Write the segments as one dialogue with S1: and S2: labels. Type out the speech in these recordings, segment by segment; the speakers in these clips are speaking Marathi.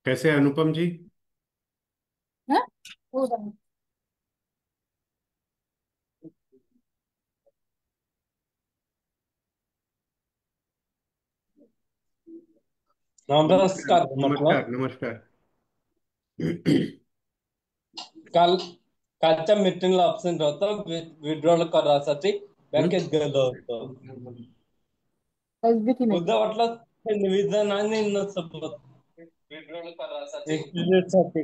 S1: कैसे हैं अनुपम जी।
S2: हाँ, हो रहा है।
S1: नमस्कार
S2: नमस्कार म्हटलं.
S1: नमस्कार नमस्कार।
S2: काल कालच्या मीटिंगला अब्सेंट होतो. विड्रॉल करायसाठी
S1: हम्म?
S2: बँकेत गेलो होतो. एसबीटी नाही उद्या वाटलं ते निवेदन आणि न सोबत विड्रॉल करायसाठी साठी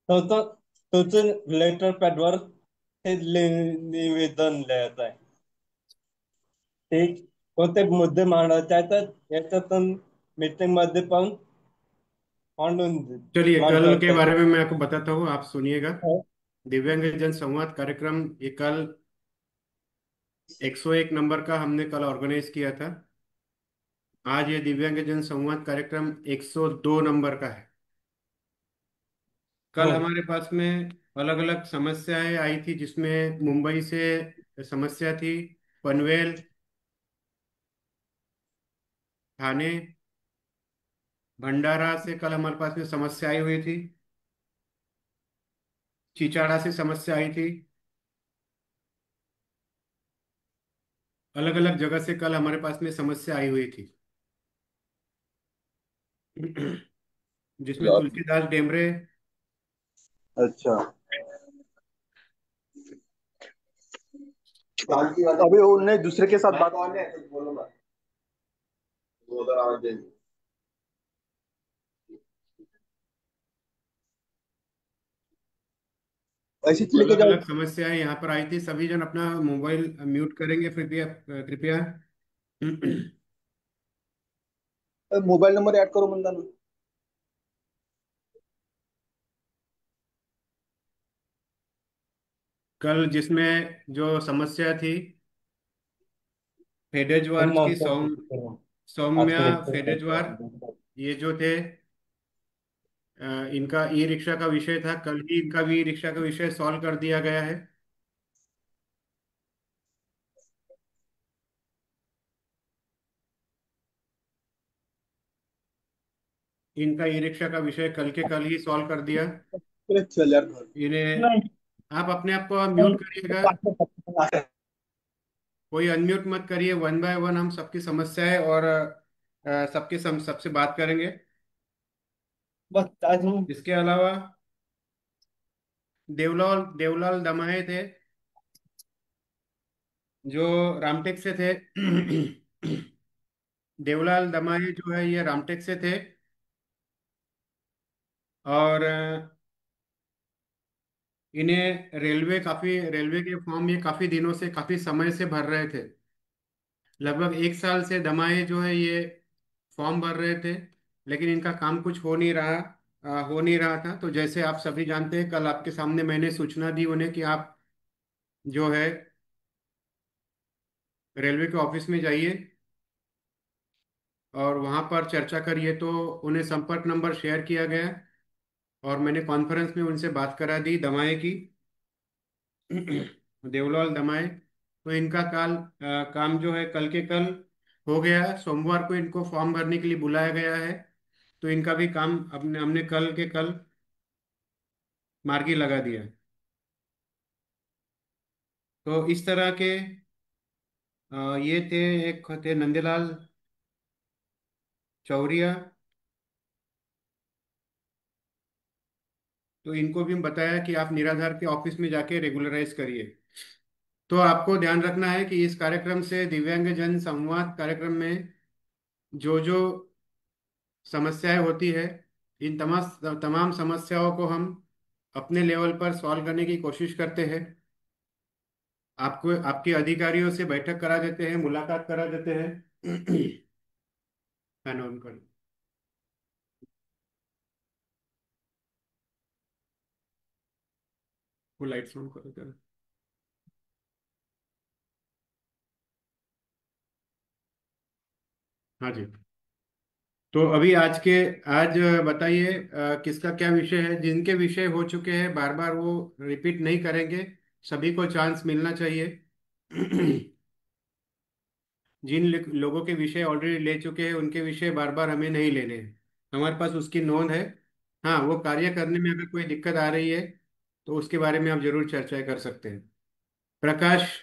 S2: तो तोच लेटर पॅडवर ते निवेदन लिहायचं आहे. ते कोणते मुद्दे मांडायचे आहेत याच्यातून मीटिंग मध्ये पण मांडून
S1: चलिए कल के
S2: मांडवायचं
S1: बारे में मैं आपको बताता हूँ, आप सुनिएगा।
S2: आहे.
S1: दिव्यांग जन संवाद कार्यक्रम ये कल 101 नंबर का हमने कल ऑर्गेनाइज किया था। आज ये दिव्यांग जन संवाद कार्यक्रम 102 नंबर का है। कल
S2: हो.
S1: हमारे पास में अलग अलग समस्याएं आई थी, जिसमें मुंबई से समस्या थी, पनवेल, ठाणे, भंडारा से कल हमारे पास में समस्या आई हुई थी, चिचाड़ा से समस्या आई थी। अलग अलग जगह से कल हमारे पास में समस्या आई हुई थी। जिसमें तुलसीदास डेमरे,
S2: अच्छा. अभी उनने दूसरे के साथ बात बोलो ना. वो उधर आवाज दे. ऐसी
S1: तो
S2: लेके
S1: अलग
S2: जाओ.
S1: अलग समस्याएं यहाँ पर आई थी। सभी जन अपना मोबाइल म्यूट करेंगे कृपया कृपया।
S2: मोबाईल नंबर ऍड करू म्हणता ना.
S1: कल जिसमें जो समस्या थी, फेडेजवार
S2: हम
S1: की
S2: आज
S1: सौम्या
S2: कलेक्टर
S1: फेडेजवार, ये जो थे, इनका ई रिक्शा का विषय था। कल ही इनका भी ई रिक्शा का विषय सॉल्व कर दिया गया है। इनका ई रिक्शा का विषय कल के कल ही सॉल्व कर दिया
S2: चल यार घर.
S1: इन्हें।
S2: नहीं.
S1: आप अपने आप को म्यूट करिएगा, कोई अनम्यूट मत करिए। वन बाय वन हम सबकी समस्याएं और सबसे बात करेंगे।
S2: बस आज हम.
S1: इसके अलावा देवलाल देवलाल दमाहे थे, जो रामटेक से थे। देवलाल दमाहे जो है ये रामटेक से थे, और इन्हें रेलवे के फॉर्म ये काफी दिनों से, काफी समय से भर रहे थे। लगभग 1 साल से दमाहे जो है ये फॉर्म भर रहे थे, लेकिन इनका काम कुछ हो नहीं रहा था। तो जैसे आप सभी जानते हैं, कल आपके सामने मैंने सूचना दी उन्हें कि आप जो है रेलवे के ऑफिस में जाइए और वहां पर चर्चा करिए। तो उन्हें संपर्क नंबर शेयर किया गया और मैंने कॉन्फ्रेंस में उनसे बात करा दी दमाए की। देवलाल दमाए, तो इनका काम जो है कल के कल हो गया है। सोमवार को इनको फॉर्म भरने के लिए बुलाया गया है। तो इनका भी काम अपने हमने कल के कल मार्गी लगा दिया है। तो इस तरह के ये थे। एक थे नंदलाल चौरिया, तो इनको भी बताया कि आप निराधार के ऑफिस में जाके रेगुलराइज करिए। तो आपको ध्यान रखना है कि इस कार्यक्रम से, दिव्यांग जन संवाद कार्यक्रम में, जो जो समस्याएं होती है, इन तमाम तमाम समस्याओं को हम अपने लेवल पर सॉल्व करने की कोशिश करते हैं। आपको आपके अधिकारियों से बैठक करा देते हैं, मुलाकात करा देते हैं। फैन ऑन करो, वो लाइट्स ऑन करो जरा। हाँ जी। तो अभी आज बताइए, किसका क्या विषय है। जिनके विषय हो चुके हैं बार बार वो रिपीट नहीं करेंगे, सभी को चांस मिलना चाहिए। जिन लोगों के विषय ऑलरेडी ले चुके हैं उनके विषय बार बार हमें नहीं लेने हैं। हमारे पास उसकी नोंद है। हाँ, वो कार्य करने में अगर कोई दिक्कत आ रही है तो उसके बारे में आप जरूर चर्चा कर सकते हैं। प्रकाश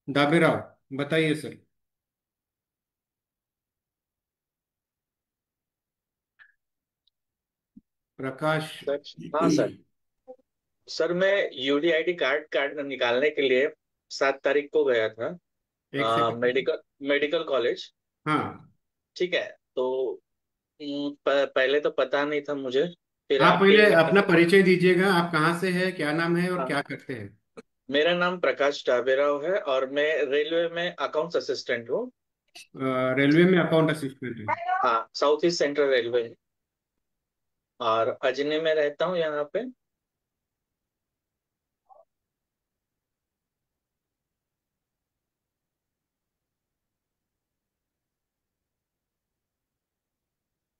S1: दाबेराव, बताइए सर। प्रकाश।
S3: सर। हाँ सर। सर मैं यूडीआईडी कार्ड कार्ड निकालने के लिए 7 तारीख को गया
S1: एक
S3: था
S1: सेकंड।
S3: Medical medical college.
S1: हाँ,
S3: ठीक है। तो पहले तो पता नहीं था मुझे, फिर
S1: आप
S3: आपके
S1: पहले
S3: ही
S1: अपना परिचय दीजिएगा, आप कहाँ से हैं, क्या नाम है और
S3: हाँ,
S1: क्या करते हैं।
S3: मेरा नाम प्रकाश डाबेराव है और मैं रेलवे में अकाउंट्स असिस्टेंट हूँ।
S1: रेलवे में अकाउंट असिस्टेंट है।
S3: हाँ, साउथ ईस्ट सेंट्रल रेलवे। और अजनी में रहता हूँ यहाँ पे।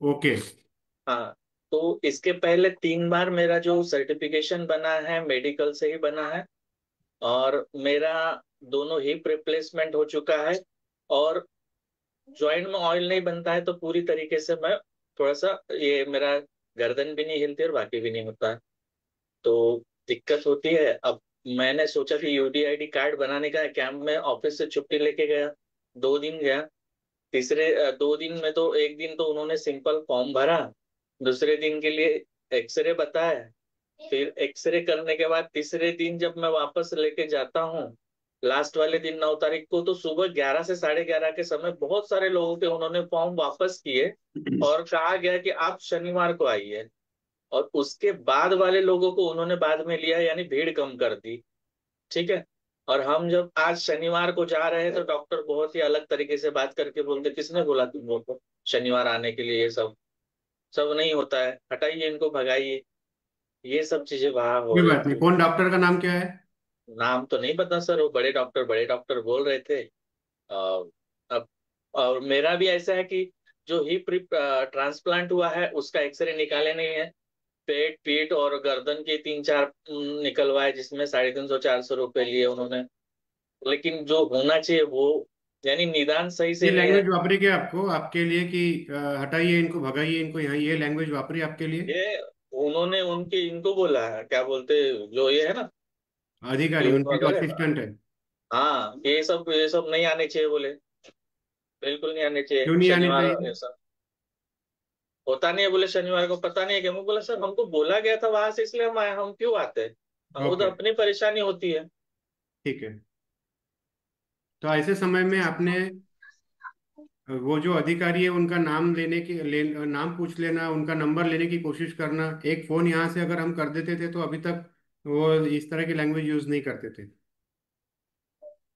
S1: ओके।
S3: हाँ। तो इसके पहले 3 बार मेरा जो सर्टिफिकेशन बना है मेडिकल से ही बना है। और मेरा दोनों हिप रिप्लेसमेंट हो चुका है। और जॉइंट में ऑयल नहीं बनता है तो पूरी तरीके से मैं थोड़ा सा ये मेरा गर्दन भी नहीं हिलती और बाकी भी नहीं होता है। तो दिक्कत होती है अब। मैंने सोचा कि यूडीआईडी कार्ड बनाने का कैंप में ऑफिस से छुट्टी लेके गया। 2 दिन गया। 2 दिन में तो एक दिन तो उन्होंने सिंपल फॉर्म भरा। दूसरे दिन के लिए एक्सरे बताया। फिर एक्सरे करने के बाद तीसरे दिन जब मैं वापस लेके जाता हूँ, लास्ट वाले दिन 9 तारीख को, तो सुबह 11 से 11:30 के समय बहुत सारे लोगों के उन्होंने फॉर्म वापस किए। और कहा गया कि आप शनिवार को आइए। और उसके बाद वाले लोगों को उन्होंने बाद में लिया, यानी भीड़ कम कर दी। ठीक है। और हम जब आज शनिवार को जा रहे हैं तो डॉक्टर बहुत ही अलग तरीके से बात करके बोलते, किसने बोला तुम लोग को शनिवार आने के लिए? ये सब सब नहीं होता है, हटाइए इनको, भगाइए। ये सब चीजें वहां हो
S1: कोई
S3: रही
S1: बात नहीं,
S3: थी।
S1: कौन डॉक्टर का नाम क्या है।
S3: नाम तो नहीं पता सर, वो बड़े डॉक्टर बोल रहे थे। अब और मेरा भी ऐसा है कि जो हिप ट्रांसप्लांट हुआ है उसका एक्सरे निकाले नहीं है। पेट पीठ और गर्दन के 3-4 निकलवाए, जिसमें 350-400 रुपए लिए उन्होंने। लेकिन जो होना चाहिए वो, यानी निदान सही
S1: ये
S3: से नहीं है।
S1: लैंग्वेज वापरी क्या आपको, आपके लिए कि हटाइए इनको, भगाइए इनको यहाँ, ये लैंग्वेज वापरी आपके लिए।
S3: ये उन्होंने उनके इनको बोला है, क्या बोलते, जो ये है ना,
S1: अधिकारी
S3: प्यून
S1: उनके जो
S3: वगैरह।
S1: असिस्टेंट है।
S3: हाँ, ये सब नहीं आने चाहिए बोले। बिल्कुल नहीं आने चाहिए
S1: क्यों नहीं आने
S3: शनिवार।
S1: चाहिए।
S3: ऐसा होता नहीं है बोले, शनिवार को पता नहीं है क्या? मैं बोला सर हमको बोला गया था वहां से, इसलिए हम आए, हम क्यों आते हैं? हमको तो
S1: ओके,
S3: अपनी परेशानी होती है।
S1: ठीक है। तो ऐसे समय में आपने वो जो अधिकारी है उनका नाम नाम पूछ लेना, उनका नंबर लेने की कोशिश करना। एक फोन यहाँ से अगर हम कर देते थे तो अभी तक वो इस तरह की लैंग्वेज यूज नहीं करते थे।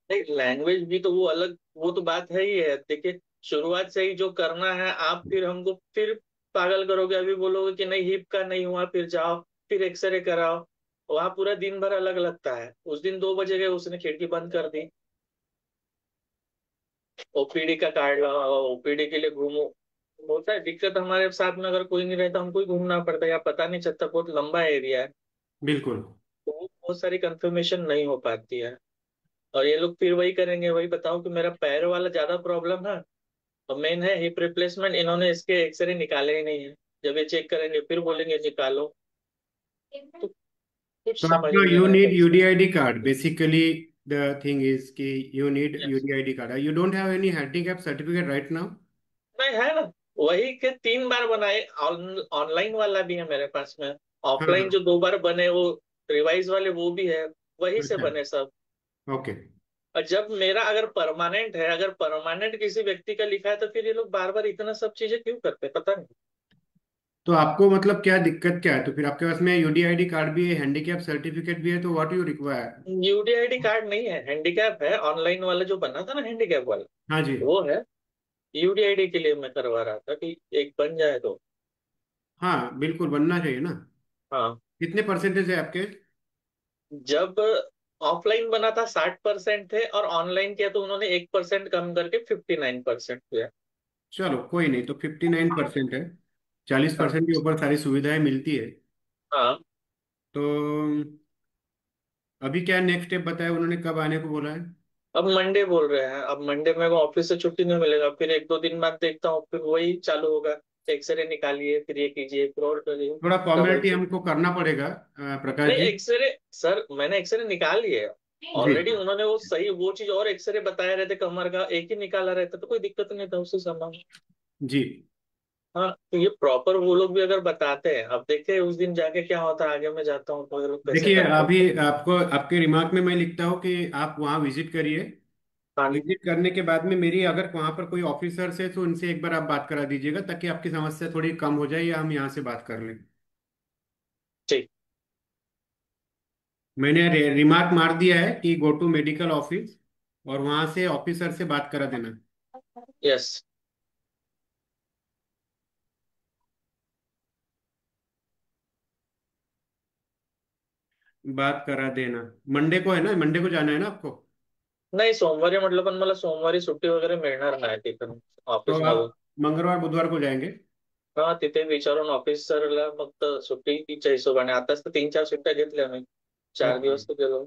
S3: नहीं, लैंग्वेज भी तो वो अलग, वो तो बात है ही है। देखिए, शुरुआत से ही जो करना है, आप फिर हमको फिर पागल करोगे। अभी बोलोगे कि नहीं हिप का नहीं हुआ, फिर जाओ फिर एक्सरे कराओ। वहां पूरा दिन भर अलग लगता है। उस दिन 2 बजे गए, उसने खिड़की बंद कर दी। ओपीडी का कार्ड लगाओ, ओपीडी के लिए घूमो। होता है दिक्कत, हमारे साथ में अगर कोई नहीं रहता हमको ही घूमना पड़ता है, या पता नहीं चलता, बहुत लंबा एरिया है।
S1: बिल्कुल।
S3: तो वो बहुत सारी कंफर्मेशन नहीं हो पाती है। और ये लोग फिर वही करेंगे, वही बताओ कि मेरा पैर वाला ज्यादा प्रॉब्लम है और मेन है हिप रिप्लेसमेंट, इन्होंने इसके एक्सरे निकाले ही नहीं है। जब ये चेक करेंगे फिर बोलेंगे निकालो। तो कुछ
S1: तो
S3: समझ
S1: आपका
S3: में नहीं
S1: यू
S3: आता
S1: नीड
S3: इसमें।
S1: UDID card basically. The thing is कि you need UDID card, you don't have any handicap certificate right now.
S3: नहीं है ना, वही के 3 बार बनाए। ऑनलाइन वाला भी है मेरे पास में।
S1: हाँ
S3: ऑफलाइन
S1: हाँ।
S3: जो 2 बार बने वो रिवाइज वाले वो भी है। वही से
S1: अच्छा।
S3: बने सब।
S1: ओके।
S3: और जब मेरा अगर परमानेंट है, अगर परमानेंट किसी व्यक्ति का लिखा है, तो फिर ये लोग बार बार इतना सब चीजें क्यों करते हैं, पता नहीं।
S1: तो आपको मतलब क्या दिक्कत क्या है, तो फिर आपके पास में यूडीआईडी कार्ड भी है, हैंडीकैप सर्टिफिकेट भी है, तो what you require.
S3: UDID card नहीं है, हैंडीकैप है। ऑनलाइन वाला जो बना था ना हैंडीकैप वाला,
S1: हाँ जी।
S3: वो है। यूडीआईडी के लिए मैं करवा रहा था कि एक बन जाए तो।
S1: हाँ बिल्कुल बनना चाहिए ना।
S3: हाँ।
S1: कितने परसेंटेज है आपके।
S3: जब ऑफलाइन बना था 60% थे, और ऑनलाइन किया तो उन्होंने 1% कम करके 59% किया।
S1: चलो कोई नहीं, तो 59% है। 40%
S3: हाँ।
S1: के ऊपर सारी सुविधाएं मिलती है।
S3: हाँ।
S1: तो अभी क्या नेक्स्ट स्टेप बताया उन्होंने, कब आने को बोला है।
S3: अब मंडे बोल रहे हैं, अब मंडे मेरे को ऑफिस से छुट्टी नहीं मिलेगा, फिर एक दो दिन बाद देखता हूँ, फिर वही चालू होगा। एक्सरे निकालिए, फिर ये कीजिए, फिर और करिए।
S1: थोड़ा
S3: डबल
S1: फॉर्मेलिटी
S3: चेक।
S1: हमको करना पड़ेगा प्रकाश
S3: नहीं
S1: जी।
S3: एक्सरे सर, मैंने एक्सरे निकाल लिए
S1: जी
S3: ऑलरेडी। उन्होंने वो सही वो चीज और एक्सरे बताए रहे थे, कमर का एक ही निकाला रहता तो कोई दिक्कत नहीं था उससे सामान।
S1: जी।
S3: हाँ तो ये प्रॉपर वो लोग भी अगर बताते हैं, अब देखते हैं उस दिन जाके क्या होता है, आगे मैं जाता हूँ तो ये लोग कैसे
S1: देखिए
S3: कंफर्म
S1: अभी
S3: कर।
S1: आपको आपके रिमार्क में मैं लिखता हूँ कि आप वहाँ विजिट करिए।
S3: हाँ
S1: विजिट करने के बाद में मेरी अगर वहाँ पर कोई ऑफिसर्स है तो उनसे एक बार आप बात करा दीजिएगा, ताकि आपकी समस्या थोड़ी कम हो जाए, या हम यहाँ से बात कर लें।
S3: ठीक।
S1: मैंने रिमार्क मार दिया है कि गो टू मेडिकल ऑफिस, और वहाँ से ऑफिसर से बात करा देना।
S3: यस।
S1: बात करा देना। मंडे को है ना, मंडे को जाना है ना आपको?
S3: नाही सोमवारी म्हटलं, पण मला सोमवारी सुट्टी वगैरे मिळणार नाही तिथून
S1: तो
S3: ऑफिस
S1: आप
S3: मधून।
S1: मंगलवार बुधवार को जाएंगे?
S3: हा तिथे विचारून ऑफिसरला फक्त सुट्टीच्या हिशोबाने, आताच तर 3-4 सुट्ट्या घेतल्या मी, 4
S1: ओके।
S3: दिवस तो गेलो।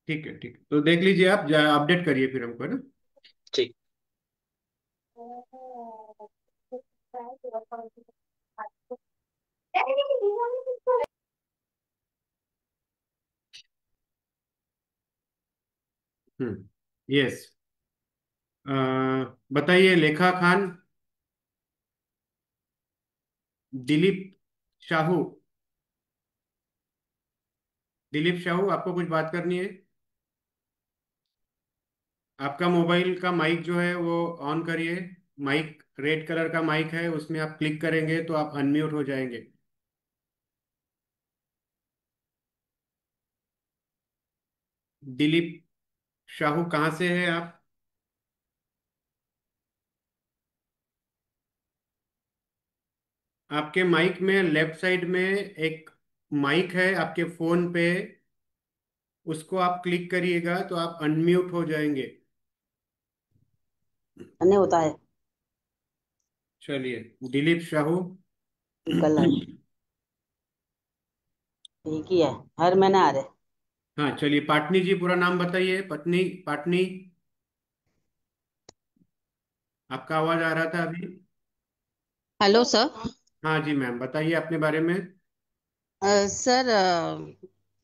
S1: ठीक है, ठीक है, तो देख लीजिए आप, अपडेट करिए फिर हमको, है ना?
S3: ठीक।
S1: यस। बताइए, लेखा खान, दिलीप शाहू। दिलीप शाहू, आपको कुछ बात करनी है? आपका मोबाइल का माइक जो है वो ऑन करिए। माइक रेड कलर का माइक है, उसमें आप क्लिक करेंगे तो आप अनम्यूट हो जाएंगे। दिलीप शाहू, कहाँ से है आप? आपके माइक में लेफ्ट साइड में एक माइक है आपके फोन पे, उसको आप क्लिक करिएगा तो आप अनम्यूट हो जाएंगे।
S4: अन्य होता है
S1: चलिए, दिलीप शाहू।
S4: कलर एक ही है, हर महीने आ रहे।
S1: हाँ चलिए, पाटनी जी पूरा नाम बताइए, पत्नी पाटनी। आपका आवाज आ रहा था अभी।
S4: Hello sir.
S1: हाँ जी मैम, बताइए अपने बारे में।
S4: सर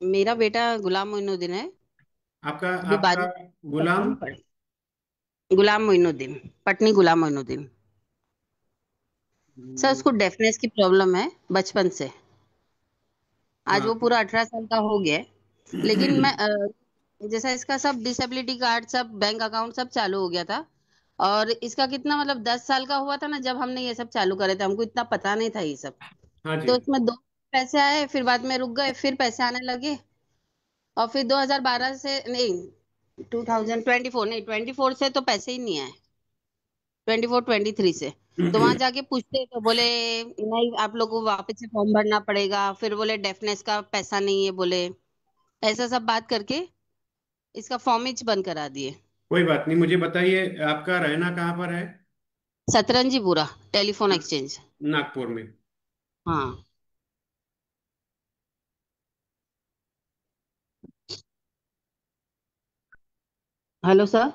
S4: मेरा बेटा गुलाम मोइनुद्दीन है।
S1: आपका
S4: अभी
S1: आपका
S4: 12वीं कक्षा
S1: गुलाम।
S4: में पढ़े। गुलाम मोइनुद्दीन, पटनी गुलाम मोइनुद्दीन। सर
S1: हम्म,
S4: उसको डेफनेस की प्रॉब्लम है बचपन से। आज
S1: हाँ।
S4: वो पूरा 18 साल का हो गया है। लेकिन मैं जैसा इसका सब डिसेबिलिटी कार्ड सब बैंक अकाउंट सब चालू हो गया था। और इसका कितना मतलब 10 साल का हुआ था ना जब हमने ये सब चालू करे थे, हमको इतना पता नहीं था ये सब।
S1: हाँ जी।
S4: तो उसमें दो पैसे आए, फिर बाद में रुक गए, फिर पैसे आने लगे। और फिर 2012 से नहीं, 2024 नहीं, 24 से तो पैसे ही नहीं आए। 24-23 से। तो वहां जाके पूछते तो बोले नहीं, आप लोग को वापस से फॉर्म भरना पड़ेगा। फिर बोले डेफनेस का पैसा नहीं है बोले। ऐसा सब बात करके इसका फॉर्म ही बंद करा दिए।
S1: कोई बात नहीं, मुझे बताइए आपका रहना कहाँ पर है?
S4: Satranjipura telephone exchange.
S1: नागपुर में।
S4: हाँ। Hello sir.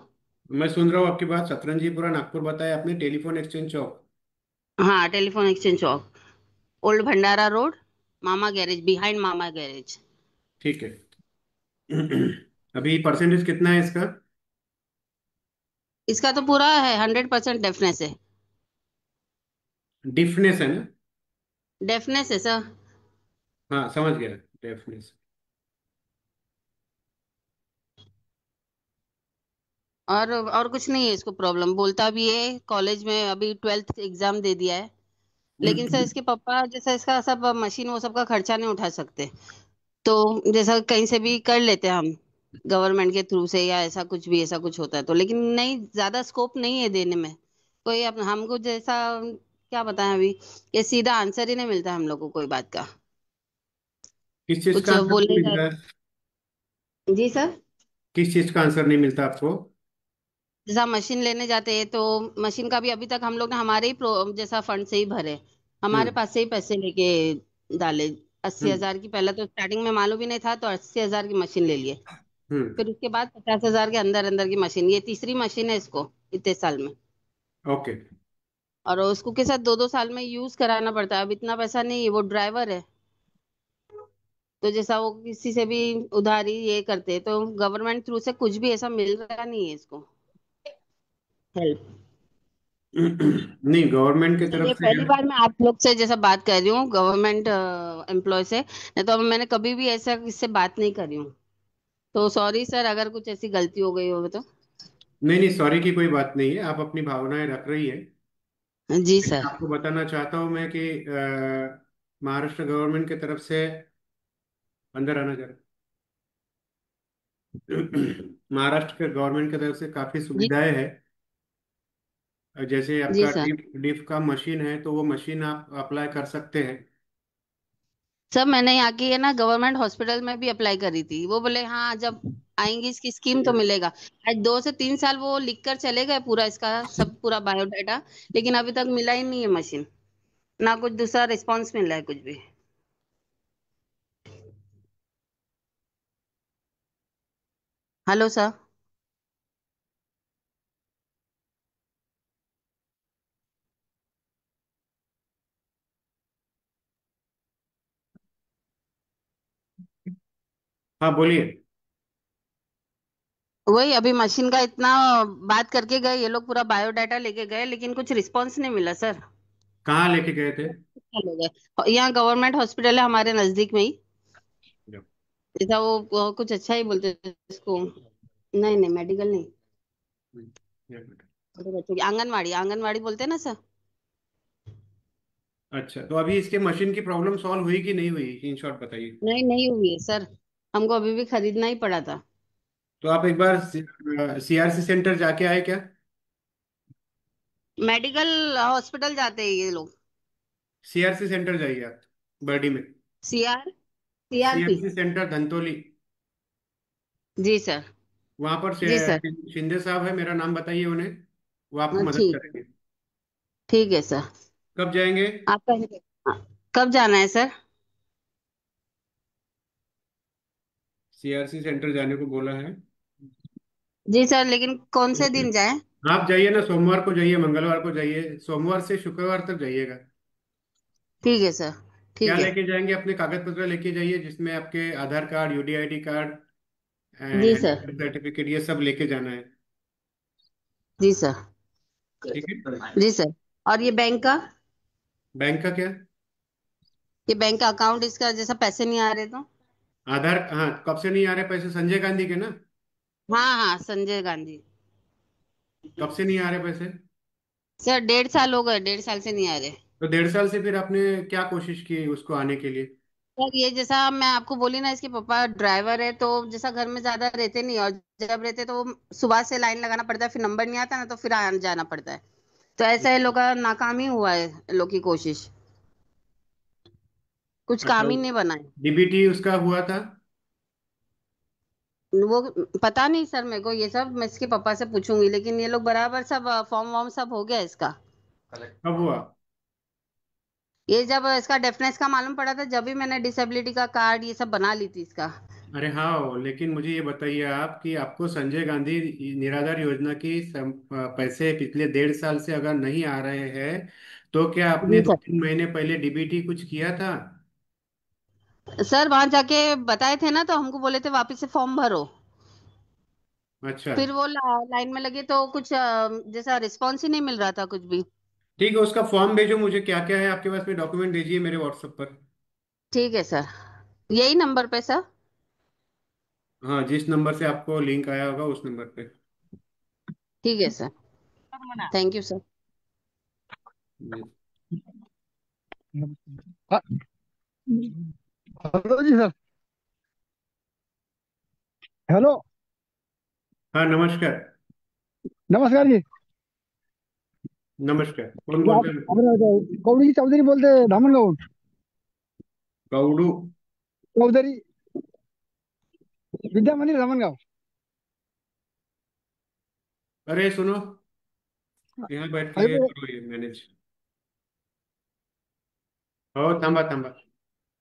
S1: मैं सुन रहा हूँ आपकी बात, सतरंजीपुरा नागपुर बताया आपने, टेलीफोन एक्सचेंज चौक।
S4: हाँ टेलीफोन एक्सचेंज चौक, ओल्ड भंडारा रोड, मामा गैरेज, बिहाइंड मामा गैरेज।
S1: ठीक है। अभी परसेंटेज कितना है इसका?
S4: इसका तो पूरा है, 100% डेफनेस है।
S1: डिफनेस है ना?
S4: डेफनेस है सर।
S1: हाँ समझ गया। डेफनेस।
S4: और कुछ नहीं है इसको प्रॉब्लम, बोलता भी है कॉलेज में अभी 12th एग्जाम दे दिया है। लेकिन सर इसके पापा जैसा इसका सब मशीन वो सब का खर्चा नहीं उठा सकते। तो जैसा कहीं से भी कर लेते हैं हम, गवर्नमेंट के थ्रू से या ऐसा कुछ भी, ऐसा कुछ होता है तो। लेकिन नहीं, ज्यादा स्कोप नहीं है देने में। कोई हमको जैसा क्या बताएं अभी, ये सीधा आंसर ही नहीं मिलता हम लोग को कोई बात का।
S1: किस चीज
S4: कुछ
S1: का आंसर नहीं
S4: बोलने
S1: मिल
S4: जाए।
S1: रहा है?
S4: जी सर।
S1: किस चीज का आंसर नहीं मिलता आपको?
S4: जैसा मशीन लेने जाते हैं तो मशीन का भी अभी तक हम लोग ने हमारे ही जैसा फंड से ही भरे, हमारे
S1: हम्म।
S4: पास से ही पैसे लेके डाले। अस्सी
S1: हम्म।
S4: हजार की, पहले तो स्टार्टिंग में मालूम भी नहीं था तो 80 हजार की मशीन ले लिए।
S1: हम्म।
S4: फिर उसके बाद 50,000 के अंदर अंदर की मशीन, ये तीसरी मशीन है इसको इतने साल में।
S1: ओके।
S4: और उसको के साथ 2-2 साल में यूज कराना पड़ता है। अब इतना पैसा नहीं है, वो ड्राइवर है। तो जैसा वो किसी से भी उधारी ये करते, तो गवर्नमेंट थ्रू से कुछ भी ऐसा मिल रहा नहीं है इसको हेल्प।
S1: नहीं, गवर्नमेंट की तरफ
S4: ये
S1: से।
S4: पहली बार मैं आप लोग से जैसा बात कर रही हूँ, गवर्नमेंट एम्प्लॉय से, नहीं तो मैंने कभी भी ऐसा किससे बात नहीं करी हूँ। तो सॉरी सर अगर कुछ ऐसी गलती हो गई हो तो।
S1: नहीं नहीं, सॉरी की कोई बात नहीं है, आप अपनी भावनाएं रख रही है।
S4: जी
S1: लेकिन
S4: सर।
S1: आपको बताना चाहता हूं मैं कि महाराष्ट्र गवर्नमेंट की तरफ से अंदर आना जरा। महाराष्ट्र के गवर्नमेंट की तरफ से काफी
S4: जी।
S1: सुविधाएं हैं। जैसे
S4: जी
S1: आपका
S4: सर।
S1: डिफ डिफ का मशीन है, तो वो मशीन आप अप्लाई कर सकते हैं।
S4: सर मैंने यहाँ की है ना गवर्नमेंट हॉस्पिटल में भी अप्लाई करी थी, वो बोले हाँ जब आएंगी इसकी स्कीम तो मिलेगा। आज 2 से 3 साल वो लिख कर चले गए पूरा इसका सब पूरा बायोडाटा, लेकिन अभी तक मिला ही नहीं है मशीन, ना कुछ दूसरा रिस्पॉन्स मिला है कुछ भी। Hello sir.
S1: हाँ, बोलिए।
S4: वही अभी मशीन का इतना बात करके गए ये लोग, पूरा बायोडाटा लेके गए, लेकिन कुछ रिस्पॉन्स नहीं मिला सर।
S1: कहाँ लेके गए थे?
S4: चले गए यहाँ गवर्नमेंट हॉस्पिटल है हमारे नजदीक में ही। जैसा वो कुछ अच्छा ही बोलते थे इसको। नहीं नहीं मेडिकल नहीं, छोटे बच्चों की आंगनवाड़ी, आंगनवाड़ी बोलते हैं ना सर।
S1: अच्छा, तो अभी इसके मशीन की प्रॉब्लम सॉल्व हुई कि नहीं हुई, इन शॉर्ट बताइए।
S4: नहीं नहीं हुई है सर, हमको अभी भी खरीदना ही पड़ा था।
S1: तो आप एक बार सीआरसी सेंटर जाके आए क्या?
S4: मेडिकल हॉस्पिटल जाते हैं ये लोग।
S1: सीआरसी सेंटर जाइए आप, बर्डी में।
S4: सीआरपी।
S1: CRC centre Dhantoli.
S4: जी सर।
S1: वहां पर
S4: जी सर।
S1: शिंदे साहब है, मेरा नाम बताइए उन्हें, वो आपको मदद
S4: ठीक,
S1: करेंगे।
S4: ठीक है सर।
S1: कब जाएंगे?
S4: आपका हाँ, कब जाना है सर?
S1: सीआरसी सेंटर जाने को बोला है।
S4: जी सर, लेकिन कौन से दिन जाए?
S1: आप जाइए ना, सोमवार को जाइए, मंगलवार को जाइए, सोमवार से शुक्रवार तक जाइएगा।
S4: ठीक है सर।
S1: क्या
S4: ठीक है।
S1: लेके जाएंगे? अपने कागज पत्र लेके जाइए, जिसमें आपके आधार कार्ड, यूडीआईडी कार्ड,
S4: जी सर।
S1: सर्टिफिकेट, ये सब लेके जाना है।
S4: जी सर।
S1: ठीक है।
S4: जी सर। और ये बैंक का,
S1: बैंक का क्या?
S4: ये बैंक का अकाउंट इसका जैसा पैसे नहीं आ रहे तो?
S1: आधार, हाँ, कब से नहीं आ रहे पैसे? संजय गांधी के ना?
S4: हाँ हाँ संजय गांधी।
S1: कब से नहीं आ रहे पैसे?
S4: सर 1.5 साल हो गए, 1.5 साल से नहीं आ रहे।
S1: तो 1.5 साल से फिर आपने क्या कोशिश की उसको आने के लिए?
S4: सर ये जैसा मैं आपको बोली ना, इसके पापा ड्राइवर है, तो जैसा घर में ज्यादा रहते नहीं, और जब रहते तो सुबह से लाइन लगाना पड़ता है, फिर नंबर नहीं आता ना तो फिर आना जाना पड़ता है। तो ऐसा ये लोग का नाकाम ही हुआ है, ये लोग की कोशिश, कुछ
S1: अच्छा,
S4: काम ही नहीं बना है।
S1: डीबीटी उसका हुआ था?
S4: वो पता नहीं सर, मेरे को ये सब मैं इसके पापा से पूछूंगी, लेकिन ये लोग बराबर सब फॉर्म वॉर्म सब हो गया इसका।
S1: कब हुआ?
S4: ये जब इसका डेफनेस का मालूम पड़ा था, जब भी मैंने डिसेबिलिटी का कार्ड ये सब बना ली थी इसका।
S1: अरे हाँ, लेकिन मुझे ये बताइए आप कि आपको संजय गांधी निराधार योजना की पैसे पिछले 1.5 साल से अगर नहीं आ रहे हैं, तो क्या आपने
S4: जी
S1: दो
S4: सर।
S1: तीन महीने पहले डीबीटी कुछ किया था?
S4: सर वहां जाके बताए थे ना, तो हमको बोले थे वापस से फॉर्म भरो।
S1: अच्छा।
S4: फिर वो लाइन में लगे तो कुछ जैसा रिस्पॉन्स ही नहीं मिल रहा था कुछ भी।
S1: ठीक है, उसका फॉर्म भेजो मुझे, क्या क्या है आपके पास में डॉक्यूमेंट, भेजिए मेरे व्हाट्सएप पर।
S4: ठीक है सर, यही नंबर पे सर।
S1: हाँ, जिस नंबर से आपको लिंक आया होगा उस नंबर पे।
S4: ठीक है सर। Thank you sir.
S1: जी।
S5: हाँ, हेलो जी सर। हेलो।
S1: हाँ, नमस्कार।
S5: नमस्कार जी।
S1: नमस्कार, कौन
S5: जी, आप
S1: बोलते हैं?
S5: कौड़ी जी चौधरी बोलते हैं, धामनगांव।
S1: कौड़ू?
S5: चौधरी, विद्या मंदिर धामनगांव।
S1: अरे सुनो, यहाँ बैठ के ये
S5: अरे
S1: करो, ये मैनेज। हो, थांबा थांबा।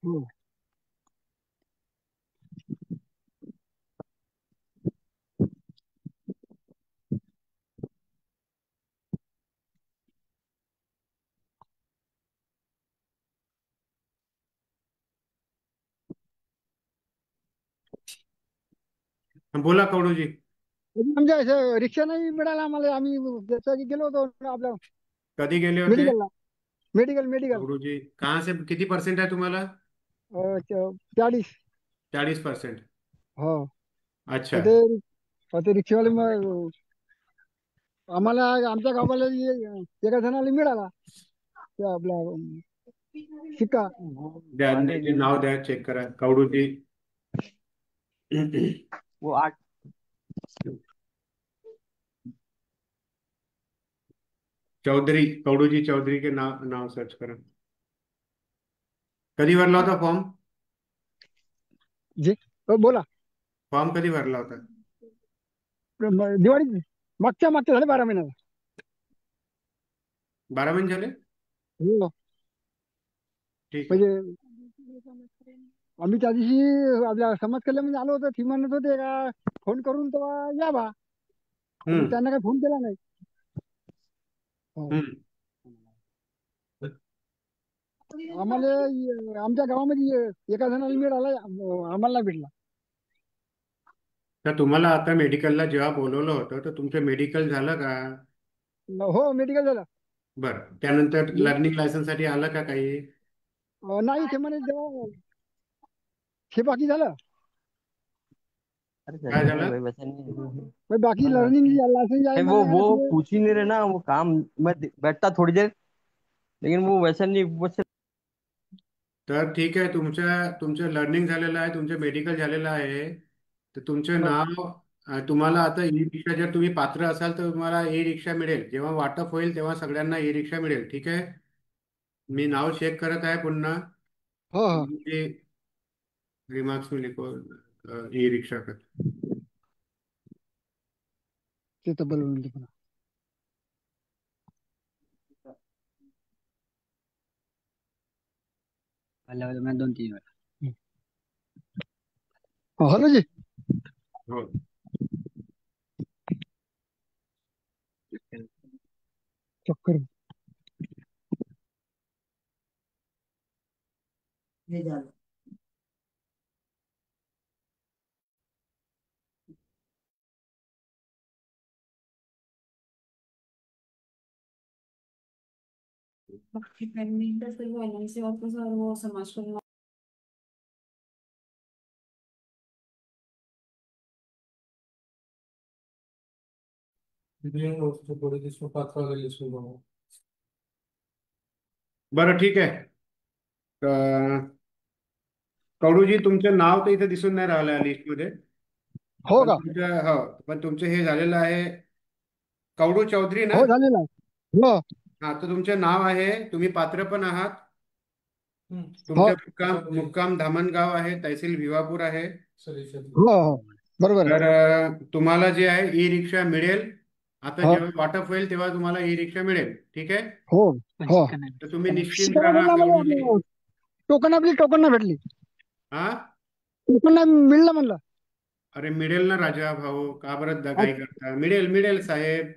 S5: वो,
S1: बोला कवडूजी.
S5: म्हणजे असं रिक्षा नाही मिळाला आम्हाला. आम्ही त्याच्या गेलो होतो आपल्या
S1: कधी गेले होते
S5: मेडिकलला. मेडिकल.
S1: कवडूजी? कहाँ से किती पर्सेंट आहे तुम्हाला?
S5: 40.
S1: 40%.
S5: हो.
S1: अच्छा.
S5: तर ते रिक्षावाले मग आम्हाला आमच्या गावाला एका जणाला मिळाला ते आपला शिक्का.
S1: द्या, ते नाव द्या, चेक करा कवडूजी.
S2: वो 8
S1: चौधरी, कवडूजी चौधरी के नाव नाव सर्च करा. कधी भरला होता फॉर्म?
S5: जे बोला.
S1: फॉर्म कधी भरला होता?
S5: दिवाळी मागच्या झाले 12 महिन्याला.
S1: 12 महिने झाले.
S5: हो.
S1: ठीक आहे.
S5: म्हणजे आम्ही त्या दिवशी आपल्या समाज कल्याणमध्ये आलो होतो. ती म्हणत होते का फोन करून तेव्हा या बा. पण
S1: हम्म.
S5: त्यांना काही फोन केला नाही. हो.
S1: हम्म.
S5: आम्हाला आमच्या गावामध्ये एका जणाला मिळाला, आम्हाला नाही भेटला.
S1: तर तुम्हाला आता मेडिकलला जेव्हा बोलवलं होतं तर तुमचं मेडिकल झालं का?
S5: हो, मेडिकल झालं.
S1: बरं, त्यानंतर लर्निंग लायसन्स साठी आलं का काही?
S5: नाही, ते म्हणे जेव्हा हे बाकी झालं.
S2: अरे
S1: काय
S2: चलेगा नहीं
S1: झालं?
S2: भाई, वैसा नहीं है।
S5: मग बाकी
S2: हाँ,
S5: लर्निंग लायसन्स आहे
S2: नहीं वो
S5: म्हणलं का
S2: वो
S5: ते.
S2: पूछ ही नहीं रहे ना, वो काम मैं बैठता थोड़ी देर, लेकिन वो वैसा नहीं वैसे।
S1: तर ठीक आहे, तुमचं लर्निंग झालेलं आहे, तुमचं मेडिकल झालेलं आहे. तर तुमचं
S5: हो.
S1: नाव, तुम्हाला आता ई रिक्षा, जर तुम्ही पात्र असाल तर तुम्हाला ई रिक्षा मिळेल. जेव्हा वाटप होईल तेव्हा सगळ्यांना ई रिक्षा मिळेल. ठीक आहे. मी नाव चेक करत आहे पुन्हा.
S5: हो. हो.
S1: तुम्ही रिमार्क्स में लिखो ई रिक्षा का.
S5: ते तर बोलवून ते पुन्हा. मैं 2-3 वेळा. हॅलो जी.
S1: हो.
S5: चक्कर.
S6: Principalmente estoy violencia o cosas algo más como
S1: बरं, ठीक आहे. कवडूजी, तुमचं नाव तर इथे दिसून नाही राहिलं लिस्टमध्ये.
S5: हो
S1: पण
S5: का?
S1: तुमचं, हो, पण तुमचं हे झालेलं आहे कवडू चौधरी ना?
S5: हो, झालेला आहे. हो.
S1: हा, तर तुमचे नाव आहे, तुम्ही पात्र पण आहात.
S5: हो.
S1: तुमचं मुक्काम धामणगाव आहे, तहसील भिवापूर आहे.
S5: हो. हो. बरोबर
S1: तर
S5: आहे.
S1: तुम्हाला जे आहे ई रिक्षा मिळेल. आता
S5: हो.
S1: जेव्हा वाटप होईल तेव्हा तुम्हाला ई रिक्षा मिळेल. ठीक आहे.
S5: हो. हो.
S1: तर तुम्ही निश्चिंत
S5: शिकायला
S1: राहा
S5: म्हणलं
S1: कवडूजी.
S5: आम्हाला टोकन नाही भेटली.
S1: हा.
S5: टोकन नाही मिळलं म्हणलं.
S1: अरे मिळेल ना राजा भाऊ, का बरं दगाई करता? मिळेल, मिळेल साहेब.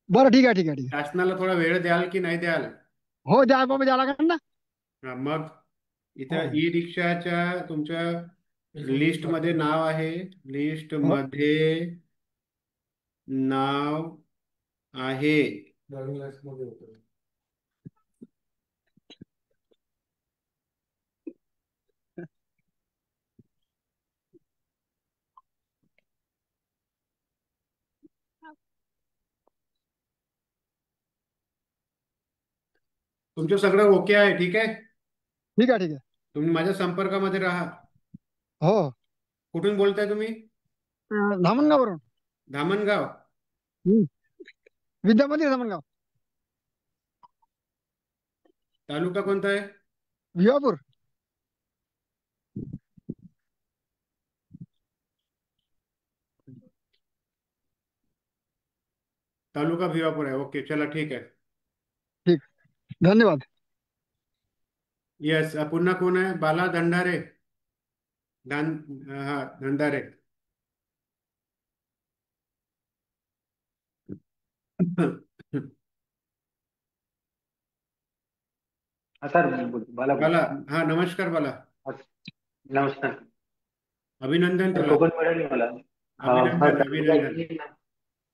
S5: बरं, ठीक आहे, ठीक आहे, ठीक आहे.
S1: शासनाला थोडा वेळ द्याल की नाही द्याल?
S5: हो, द्या बाबा, द्या लागेल ना.
S1: हा, मग
S5: हो.
S1: इथं ई रिक्षाच्या तुमच्या लिस्ट मध्ये नाव आहे. लिस्ट
S5: हो.
S1: मध्ये नाव आहे. तुमचं सगळं ओके आहे. ठीक आहे.
S5: ठीक आहे, ठीक आहे.
S1: तुम्ही माझ्या संपर्कामध्ये राहा.
S5: हो.
S1: कुठून बोलताय तुम्ही?
S5: धामणगाववरून.
S1: धामणगाव.
S5: हम्म. विद्यामंदिर धामणगाव.
S1: तालुका कोणता आहे?
S5: भिवापूर.
S1: तालुका भिवापूर आहे. ओके, चला, ठीक आहे.
S5: ठीक. धन्यवाद.
S1: यस. पुन्हा कोण आहे? बाला धंडारे. धान हा, धंडारे.
S7: सर बाला
S1: बाला.
S7: बोलतो.
S1: हा, नमस्कार बाला.
S7: नमस्कार.
S1: अभिनंदन
S7: सर
S1: तुला.
S7: टोकन मिळाली मला.
S1: अभिनंदन
S7: सर उद्या
S1: अभिनंदन.
S7: घेऊन येईन ना.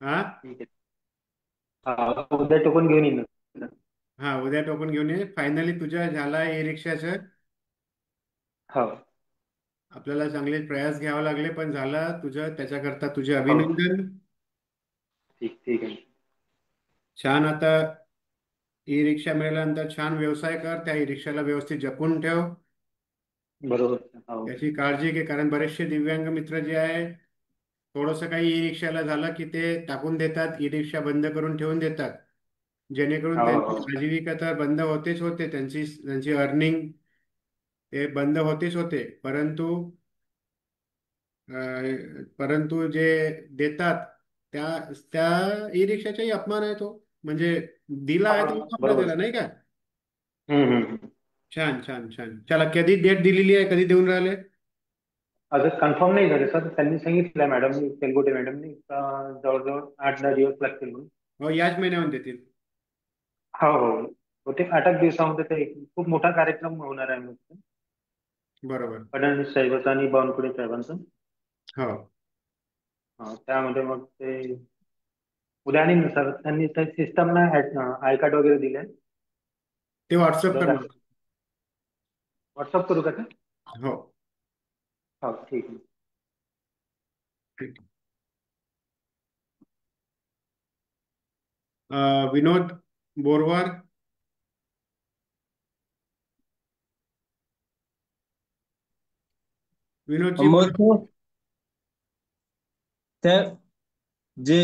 S1: हा
S7: ठीक आहे. उद्या टोकन घेऊन येईन ना.
S1: हा, उद्या टोकन घेऊन ये. फायनली तुझ्या झाला ई रिक्षाचं.
S7: हो
S1: आपल्याला चांगले प्रयास घ्यावे लागले, पण झालं तुझं. त्याच्याकरता तुझे
S7: हो
S1: अभिनंदन.
S7: ठीक ठीक आहे.
S1: छान. आता ई रिक्षा मिळाल्यानंतर छान व्यवसाय कर. त्या ई रिक्षाला व्यवस्थित जपून ठेव.
S7: बरोबर हो.
S1: त्याची काळजी घे, कारण बरेचसे दिव्यांग मित्र जे आहे, थोडंसं काही ई रिक्षाला झालं की ते टाकून देतात, ई रिक्षा बंद करून ठेवून देतात. जेणेकरून
S7: हो
S1: त्यांची
S7: हो
S1: आजीविका तर बंद होतेच होते, त्यांची त्यांची अर्निंग ते बंद होतेच होते. परंतु जे देतात त्या त्या ई रिक्षाचाही अपमान आहे तो. म्हणजे दिला आहे तो आपला
S7: बरोबर.
S1: दिला नाही का.
S7: हम्म.
S1: छान छान छान. चला, कधी डेट दिलेली आहे, कधी देऊन राहिले?
S7: अजून कन्फर्म नाही झाले सर. त्यांनी सांगितलं मॅडमनी, तेलगोटे मॅडमनी, जवळजवळ 8-10 दिवस लागतील म्हणून.
S1: हो, याच महिन्यामध्ये देतील.
S7: हो हो. होते 8 दिवसामध्ये. ते खूप मोठा कार्यक्रम होणार आहे मग.
S1: बरोबर.
S7: फडणवीस साहेबांचा आणि बावनकुळे साहेबांचा.
S1: हो,
S7: त्यामध्ये मग ते उद्या आणि सर त्यांनी सिस्टम ना आय कार्ड वगैरे दिले.
S1: ते व्हॉट्सअप
S7: उद्या
S1: कर मला.
S7: व्हॉट्सअप करू का ते?
S1: हो,
S7: हो ठीक आहे.
S1: ठीक. विनोद बोरवार. विनोदजी
S2: मग
S1: बोला.
S2: तो त्या जे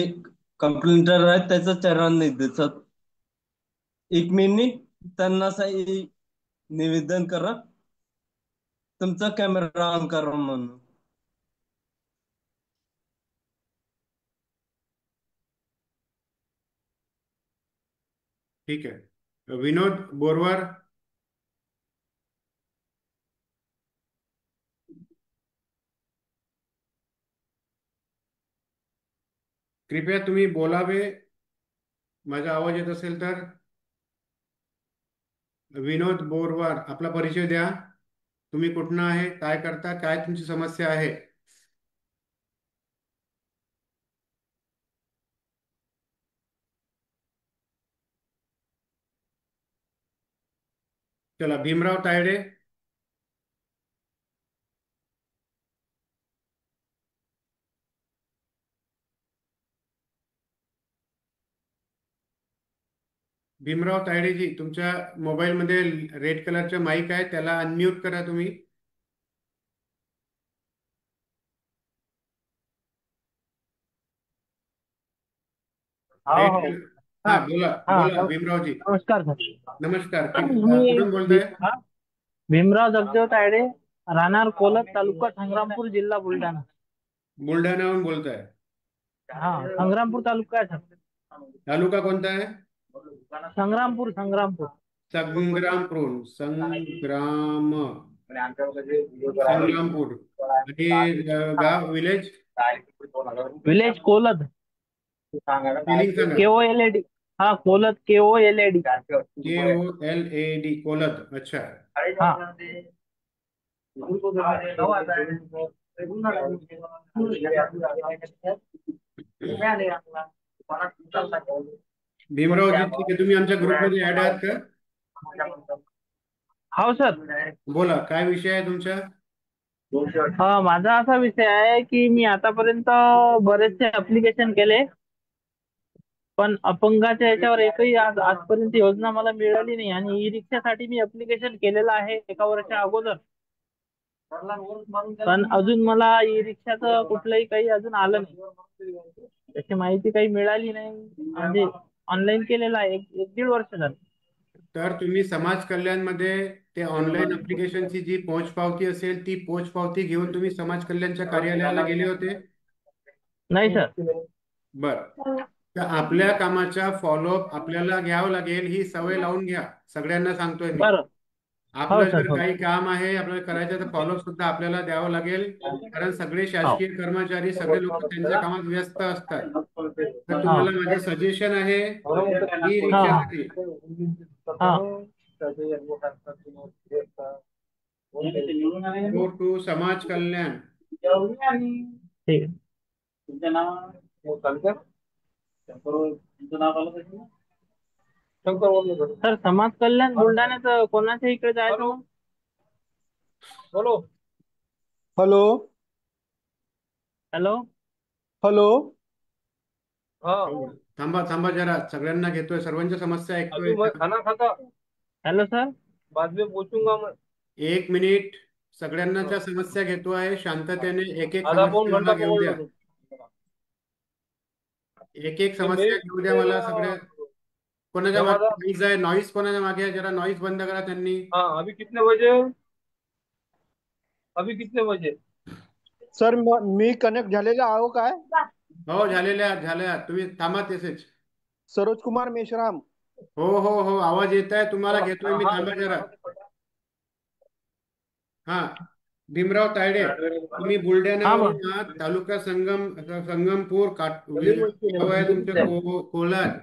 S2: कंप्लेंटर आहेत त्याचं चरण नाही दिसत. एक मिनिट, त्यांना निवेदन करा तुमचा कॅमेरा ऑन करा म्हणून.
S1: ठीक आहे. विनोद बोरवार. कृपया तुम्ही बोलावे, माझा आवाज येत असेल तर. विनोद बोरवार, आपला परिचय द्या. तुम्ही कुठनं आहे, काय करता, काय तुमची समस्या आहे? चला, भीमराव तायडे. भीमराव तायडेजी, तुमच्या मोबाईलमध्ये रेड कलरचं माईक आहे, त्याला अनम्यूट करा तुम्ही.
S8: हो
S1: रेड
S8: हो.
S1: कलर.
S8: हा
S1: हा, बोला
S8: हा
S1: बोला भीमरावजी.
S8: नमस्कार सर.
S1: नमस्कार.
S8: मी
S1: कुठून बोलताय?
S8: भीमराव जगदेव तायडे, राहणार कोलत, तालुका संग्रामपूर, जिल्हा बुलढाणा.
S1: बुलढाण्याहून बोलताय?
S8: हा, संग्रामपूर तालुका आहे सर.
S1: तालुका कोणता आहे?
S8: संग्रामपूर संग्रामपूर.
S1: संग्रामपूर. संग्रामपूर. आणि गाव, विलेज?
S8: विलेज कोलत.
S1: स्पेलिंग सांगा.
S8: KOLAD. हा, कोलत KOLAD.
S1: KOLAD, कोलत. अच्छा.
S8: हा.
S1: भीमरावजी, ठीक आहे. तुम्ही आमच्या ग्रुपमध्ये ऍड आहात का?
S8: हो सर.
S1: बोला, काय विषय आहे तुमचा?
S8: माझा असा विषय आहे की मी आतापर्यंत बरेचसे ऍप्लिकेशन केले, पण अपंगाच्या याच्यावर एकही आजपर्यंत योजना मला मिळाली नाही. आणि ई रिक्षासाठी मी ऍप्लिकेशन केलेलं आहे 1 वर्षा अगोदर, पण अजून मला ई रिक्षाचं कुठलंही काही अजून आलं नाही. त्याची माहिती काही मिळाली नाही. म्हणजे ऑनलाईन केलेलं आहे, 1-1.5 वर्ष झालं.
S1: तर तुम्ही समाज कल्याणमध्ये ते ऑनलाईन अप्लिकेशनची जी पोचपावती असेल, ती पोचपावती घेऊन तुम्ही समाज कल्याणच्या कार्यालयाला गेले होते?
S8: नाही सर.
S1: बर. तर आपल्या कामाचा फॉलोअप आपल्याला घ्यावं लागेल. ही सवय लावून घ्या. सगळ्यांना सांगतोय मी.
S8: बरं. हो
S1: आपलं
S8: सर.
S1: जर
S8: हो
S1: काही काम आहे आपल्याला करायचं, तर फॉलोअप सुद्धा आपल्याला द्यावं लागेल. कारण सगळे
S8: हो.
S1: शासकीय कर्मचारी, सगळे लोक त्यांच्या कामात व्यस्त असतात. तर
S8: हा.
S1: तुम्हाला माझं सजेशन आहे, ई
S8: हा हा
S1: रिक्षासाठी
S8: हा.
S1: गो टू समाज कल्याण.
S8: ठीक आहे. तुमचं नाव शंकर तुमचं नाव आलं पाहिजे ना? शंकर बोललो सर. समाज कल्याण बुलढाण्याचं कोणाच्या इकडे जायचं मग? बोलो.
S5: Hello
S8: hello.
S5: हॅलो.
S2: हाँ
S1: हो, थांबा थांबा जरा, सगळ्यांना घेतोय, सर्वांच्या समस्या ऐकतोय.
S2: अभी मैं खाना खाता,
S8: हॅलो सर.
S2: बाद में पूछूंगा मैं.
S1: 1 मिनिट, सगळ्यांच्या समस्या घेतो आहे शांततेने. एक एक
S2: आधा पौन
S1: समस्या मला
S2: घंटा
S1: घेऊ
S2: पकड़ लो
S1: द्या.
S2: तुम.
S1: एक एक
S2: ये
S1: समस्या
S2: मेरी
S1: घेऊ द्या मला सगळे. कोणाच्या मागे
S2: जमादार.
S1: नॉईज आहे? नॉईज कोणाच्या मागे आहे? जरा नॉईज बंद करा त्यांनी.
S2: हाँ अभी कितने बजे
S5: सर मी कनेक्ट झालेला आहो काय?
S1: हो, झालेल्या तुम्ही थांबा तसेच.
S5: सरोज कुमार मेश्राम.
S1: हो हो हो, आवाज येत आहे तुम्हाला, घेतोय मी.
S2: हाँ
S1: थांबा जरा. हा, भीमराव तायडे, तुम्ही
S8: हा बा.
S1: बुलढाण्यावरून आहात. तालुका संगमपूर
S8: हा
S1: गाव आहे तुमचं कोलार.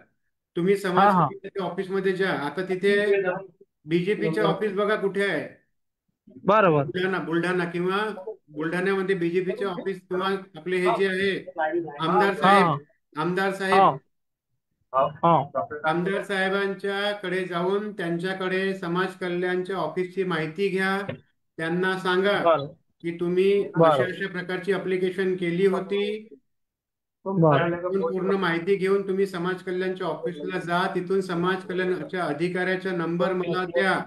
S1: तुम्ही समाज
S8: हा.
S1: कल्याणाच्या ऑफिसमध्ये जा. आता तिथे बीजेपीचे ऑफिस बघा कुठे आहे.
S8: बरोबर.
S1: बुलढाणा किंवा बुलढाण्यामध्ये बीजेपीचे ऑफिस किंवा आपले हे जे आहे आमदार
S8: हा
S1: साहेब, आमदार
S8: हा
S1: साहेब,
S8: हा.
S1: आमदार साहेबांच्या कडे जाऊन त्यांच्याकडे समाज कल्याणच्या ऑफिसची माहिती घ्या. त्यांना सांगा
S8: बरं
S1: की तुम्ही अशा
S8: बरं
S1: अशा प्रकारची अप्लिकेशन केली होती.
S8: बरं.
S1: तिथून पूर्ण माहिती घेऊन तुम्ही समाज कल्याणच्या ऑफिसला जा. तिथून समाज कल्याणच्या अधिकाऱ्याचा नंबर मला द्या.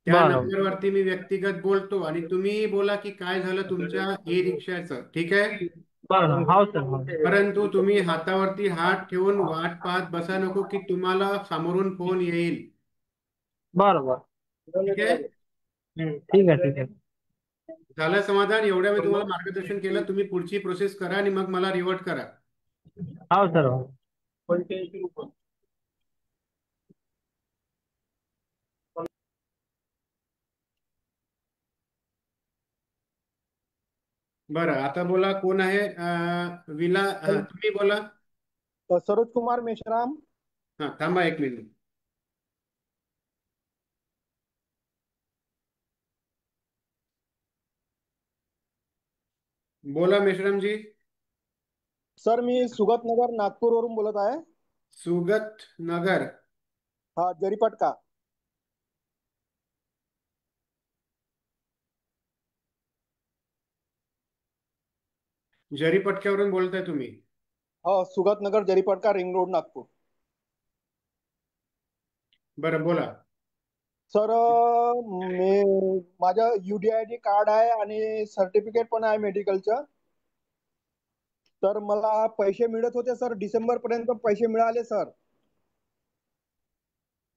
S1: त्या
S8: बरं
S1: नंबरवरती मी व्यक्तिगत बोलतो आणि तुम्ही बोला की काय झालं तुमच्या ई रिक्षाचं. ठीक आहे?
S8: बरं. हो सर हो.
S1: परंतु तुम्ही हातावरती हात ठेवून वाट पाहत बसा नको की तुम्हाला समोरून फोन येईल.
S8: बरं
S1: ठीक आहे?
S8: ठीक आहे ठीक आहे.
S1: झालं समाधान? एवढ्या मी तुम्हाला मार्गदर्शन केलं. तुम्ही पुढची प्रोसेस करा आणि मग मला रिवर्ट करा.
S8: हो सर हो.
S1: बरं, आता बोला कोण आहे? तुम्ही बोला.
S5: सरोज कुमार मेश्राम.
S1: हा, थांबा 1 मिनिट. बोला मेश्रामजी.
S5: सर मी सुगत नगर नागपूर वरून बोलत आहे.
S1: सुगत नगर.
S5: हा, जरीपटका.
S1: जरीपटक्यावरून बोलताय तुम्ही?
S5: हो, सुगत नगर जरीपटका, रिंग रोड, नागपूर.
S1: बरं बोला.
S5: सर मी माझं UDID कार्ड आहे आणि सर्टिफिकेट पण आहे मेडिकलचं. तर मला पैसे मिळत होते सर, डिसेंबर पर्यंत पैसे मिळाले सर.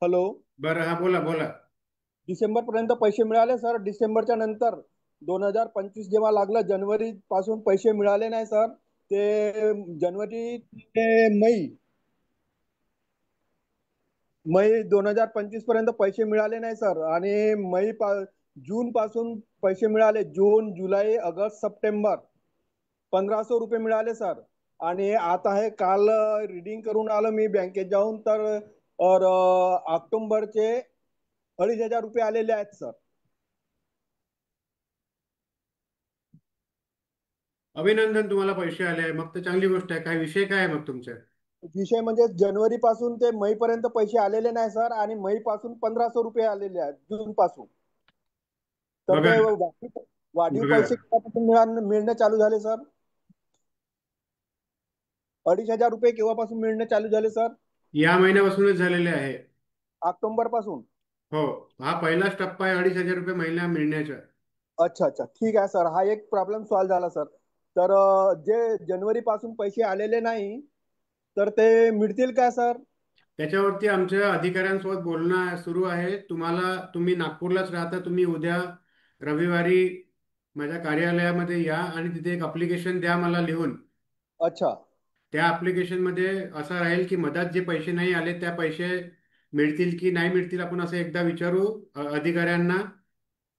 S5: हॅलो.
S1: बरं, हा बोला बोला.
S5: डिसेंबर पर्यंत पैसे मिळाले सर. डिसेंबरच्या नंतर 2025 जेव्हा लागलं, जानेवारी पासून पैसे मिळाले नाही सर. ते जानेवारी ते मई 2025 पर्यंत पैसे मिळाले नाही सर. आणि जून पासून पैसे मिळाले. जून, जुलै, ऑगस्ट, सप्टेंबर 1500 रुपये मिळाले सर. आणि आता हे काल रिडिंग करून आलो मी बँकेत जाऊन, तर ऑक्टोबरचे 2500 रुपये आलेले आहेत सर.
S1: अभिनंदन, तुम्हाला पैसे आले आहे. मग तर चांगली गोष्ट आहे. काय विषय काय आहे मग तुमचा?
S5: विषय म्हणजे जानेवारी पासून ते मई पर्यंत पैसे आलेले नाही सर. आणि मई पासून 1500 रुपये आलेले आहेत जून पासून. तर
S1: बघा
S5: ते वाढीव
S1: बघा,
S5: पैसे केव्हापासून मिळणं चालू झाले सर? 2500 रुपये केव्हापासून मिळणं चालू झाले सर?
S1: या महिन्यापासूनच झालेले आहे.
S5: ऑक्टोबर पासून.
S1: हो, हा पहिलाच टप्पा आहे 2500 रुपये महिना मिळण्याचा.
S5: अच्छा अच्छा, ठीक आहे सर. हा एक प्रॉब्लेम सॉल्व्ह झाला सर. तर जे जानेवारी पासून पैसे आलेले नाही, तर ते मिळतील का सर?
S1: त्याच्यावरती आमच्या अधिकाऱ्यांसोबत बोलणं सुरू आहे. तुम्ही नागपूरलाच राहता. तुम्ही उद्या रविवारी माझ्या कार्यालयामध्ये या आणि तिथे एक अप्लिकेशन द्या मला लिहून.
S5: अच्छा
S1: त्या ॲप्लिकेशनमध्ये असं राहील की मधात जे पैसे नाही आले त्या पैसे मिळतील की नाही मिळतील, आपण असं एकदा विचारू अधिकाऱ्यांना.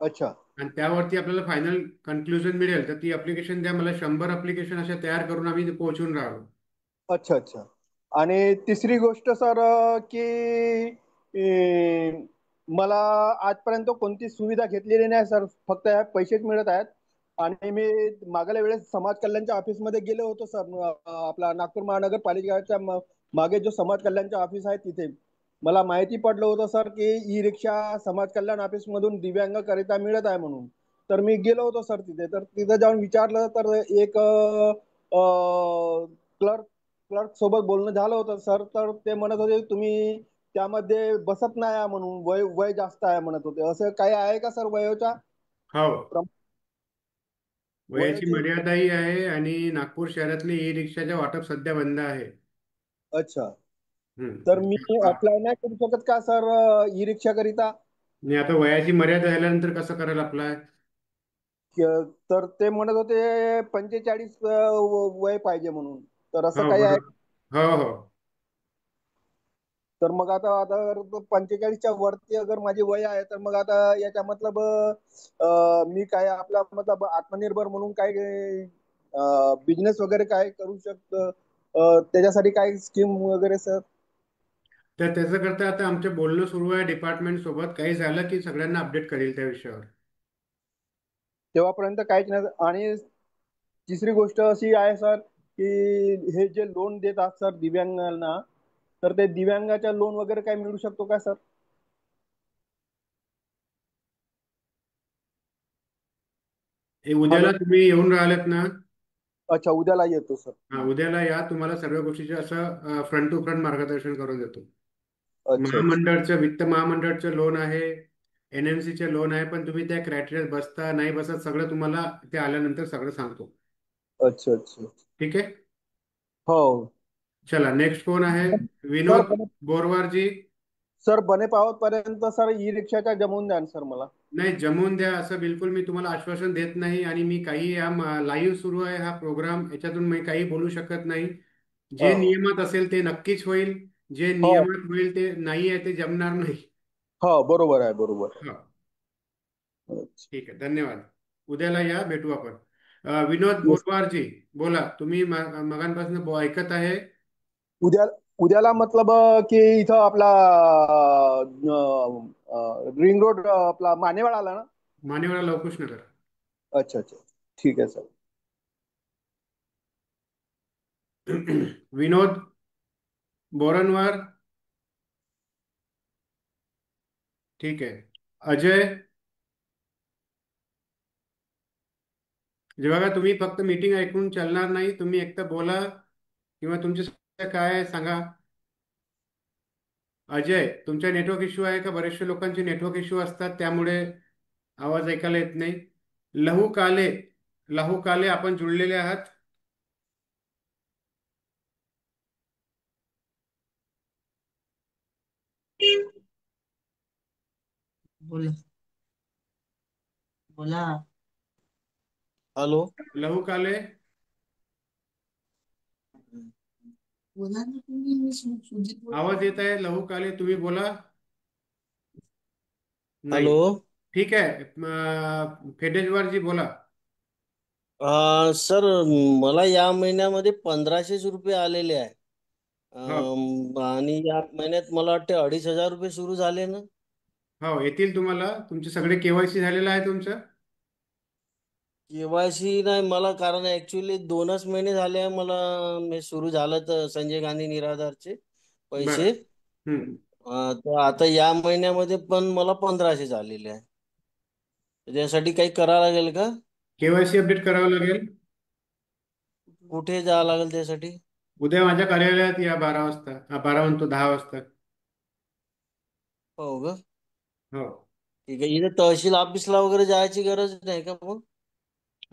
S5: अच्छा
S1: आणि त्यावरती आपल्याला फायनल कन्क्लुजन मिळेल. तर ती अप्लिकेशन द्या मला. 100 अप्लिकेशन अशा तयार करून आम्ही पोहोचून राहिलो.
S5: अच्छा अच्छा. आणि तिसरी गोष्ट सर, की मला आजपर्यंत कोणती सुविधा घेतलेली नाही सर. फक्त पैसेच मिळत आहेत. आणि मी मागल्या वेळेस समाज कल्याणच्या ऑफिसमध्ये गेलो होतो सर. आपला नागपूर महानगरपालिकेच्या मागे जो समाज कल्याणच्या ऑफिस आहे तिथे मला माहिती पडलं होतं सर की ई रिक्षा समाज कल्याण ऑफिस मधून दिव्यांगकरिता मिळत आहे म्हणून. तर मी गेलो होतो सर तिथे. तर तिथे जाऊन विचारलं तर एक क्लर्क क्लर्क सोबत बोलणं झालं होतं सर. तर ते म्हणत होते तुम्ही त्यामध्ये बसत नाही आहे म्हणून, वय वय जास्त आहे म्हणत होते. असं काही आहे का सर वयोच्या
S1: हो, वयाची
S5: वयाची?
S1: मर्यादाही आहे आणि नागपूर शहरातली ई रिक्षाच्या वाटप सध्या बंद आहे.
S5: अच्छा. तर मी
S1: आ-
S5: अप्लाय नाही करू शकत का सर ई रिक्षा करिता?
S1: आणि आता वयाची मर्यादा झाल्यानंतर कसं करायला अप्लाय?
S5: तर ते म्हणत होते 45 वय पाहिजे म्हणून. तर असं
S1: हो
S5: काही आहे?
S1: बरोबर. हो हो.
S5: तर मग आता आता 45च्या वरती अगर माझी वय आहे तर मग आता याच्या मतलब मी काय आपला मतलब आत्मनिर्भर म्हणून काय बिझनेस वगैरे काय करू शकतो? त्याच्यासाठी काय स्कीम वगैरे सर?
S1: तर त्याचं करता आता आमचं बोलणं सुरू आहे डिपार्टमेंट सोबत. काही झालं की सगळ्यांना अपडेट करेल त्या विषयावर.
S5: तेव्हापर्यंत काहीच नाही. आणि तिसरी गोष्ट अशी आहे सर की हे जे लोन देतात सर दिव्यांगांना, तर ते दिव्यांगाच्या लोन वगैरे काय मिळू शकतो का सर?
S1: हे उद्याला
S5: हॅलो.
S1: तुम्ही येऊन राहिलेत ना?
S5: अच्छा, उद्याला येतो सर.
S1: हा, उद्याला या. तुम्हाला सर्व गोष्टीचे असं फ्रंट टू फ्रंट मार्गदर्शन करून देतो.
S5: अच्छा अच्छा.
S1: वित्त महामंडळचं लोन आहे, एनएमसीचे लोन आहे, पण तुम्ही त्या क्रायटेरियात बसता नाही बसत सगळं तुम्हाला ते आल्यानंतर सगळं सांगतो.
S5: अच्छा अच्छा.
S1: ठीक आहे.
S5: हो.
S1: चला, नेक्स्ट कोण आहे?
S5: सर
S1: विनोद बोरवार जी.
S5: सर बने पावत पर्यंत सर ई रिक्षाच्या जमवून द्या ना सर मला.
S1: नाही, जमवून द्या असं बिलकुल मी तुम्हाला आश्वासन देत नाही. आणि मी काही लाईव्ह सुरू आहे हा प्रोग्राम, याच्यातून मी काही बोलू शकत नाही. जे
S5: हो
S1: नियमात असेल ते नक्कीच होईल, जे
S5: हो
S1: नियमात होईल ते नाही आहे ते जमणार नाही.
S5: हो, बरोबर आहे बरोबर
S1: हा,
S5: आहे.
S1: ठीक आहे. धन्यवाद. उद्याला या, भेटू आपण. विनोद
S5: Yes.
S1: बोरवारजी, बोला. तुम्ही मगांपासून ऐकत आहे.
S5: उद्या उद्याला मतलब की इथं आपला रिंग रोड आपला मानेवाड आला ना?
S1: मानेवाडा लवकुश नगर.
S5: अच्छा अच्छा. ठीक आहे सर.
S1: विनोद बोरनवार. ठीक आहे. अजय. जे बघा, तुम्ही फक्त मीटिंग ऐकून चालणार नाही. तुम्ही एकतर बोला किंवा तुमची समस्या काय आहे सांगा. अजय, तुमच्या नेटवर्क इश्यू आहे का? बरेचशे लोकांचे नेटवर्क इश्यू असतात त्यामुळे आवाज ऐकायला येत नाही. लहू काले. लहू काले, आपण जुळलेले आहात?
S9: बोला बोला. हॅलो.
S1: लहू काले.
S9: बोला ना तुम्ही, मी सुजित
S1: आवाज येत
S9: बोलतो.
S1: आहे लहू काले, तुम्ही बोला. नाही.
S9: हॅलो.
S1: ठीक आहे. फेडेश्वरजी बोला.
S9: सर, मला या महिन्यामध्ये 1500 रुपये आलेले आहे.
S1: हो
S9: आणि या महिन्यात मला वाटते 2500 रुपये सुरू झाले ना.
S1: हो, येतील तुम्हाला. तुमचे सगळे केवायसी झालेलं आहे तुमचं?
S9: केवायसी नाही मला, कारण ऍक्च्युली 2च महिने झाले आहे मला. मी सुरू झालं तर संजय गांधी निराधारचे
S1: बरं.
S9: पैसे.
S1: हम्म.
S9: तर आता या महिन्यामध्ये पण मला 1500 झालेले आहे. तर त्यासाठी काही करावं लागेल का?
S1: केवायसी अपडेट करावं लागेल.
S9: कुठे जावं लागेल त्यासाठी?
S1: उद्या माझ्या कार्यालयात या 12 वाजता. 12 म्हणतो, 10 वाजता.
S9: हो का?
S1: हो.
S9: ठीक आहे. इथे तहसील ऑफिसला वगैरे जायची गरज नाही का मग?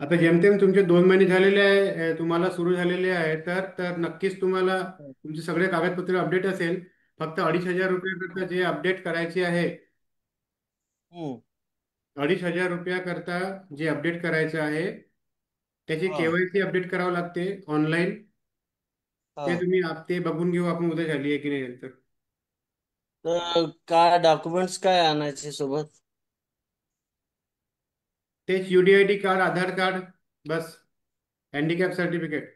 S1: आता जेमतेम तुमचे 2 महिने झालेले आहे, तुम्हाला सुरू झालेले आहे, तर तर नक्कीच तुम्हाला तुमचे सगळे कागदपत्र अपडेट असेल. फक्त 2,500 रुपयाकरता जे अपडेट करायचे आहे,
S9: हम्म.
S1: 2,500 रुपयाकरता जे अपडेट करायचं आहे, त्याची
S9: हा
S1: केवायसी अपडेट करावं लागते ऑनलाईन. ते
S9: हा.
S1: तुम्ही ते बघून घेऊ आपण उद्या, झाली आहे की नाही तर.
S9: तर काय डॉक्युमेंट्स काय आणायचे सोबत?
S1: तेच UDID कार्ड, आधार कार्ड, बस. Handicap certificate.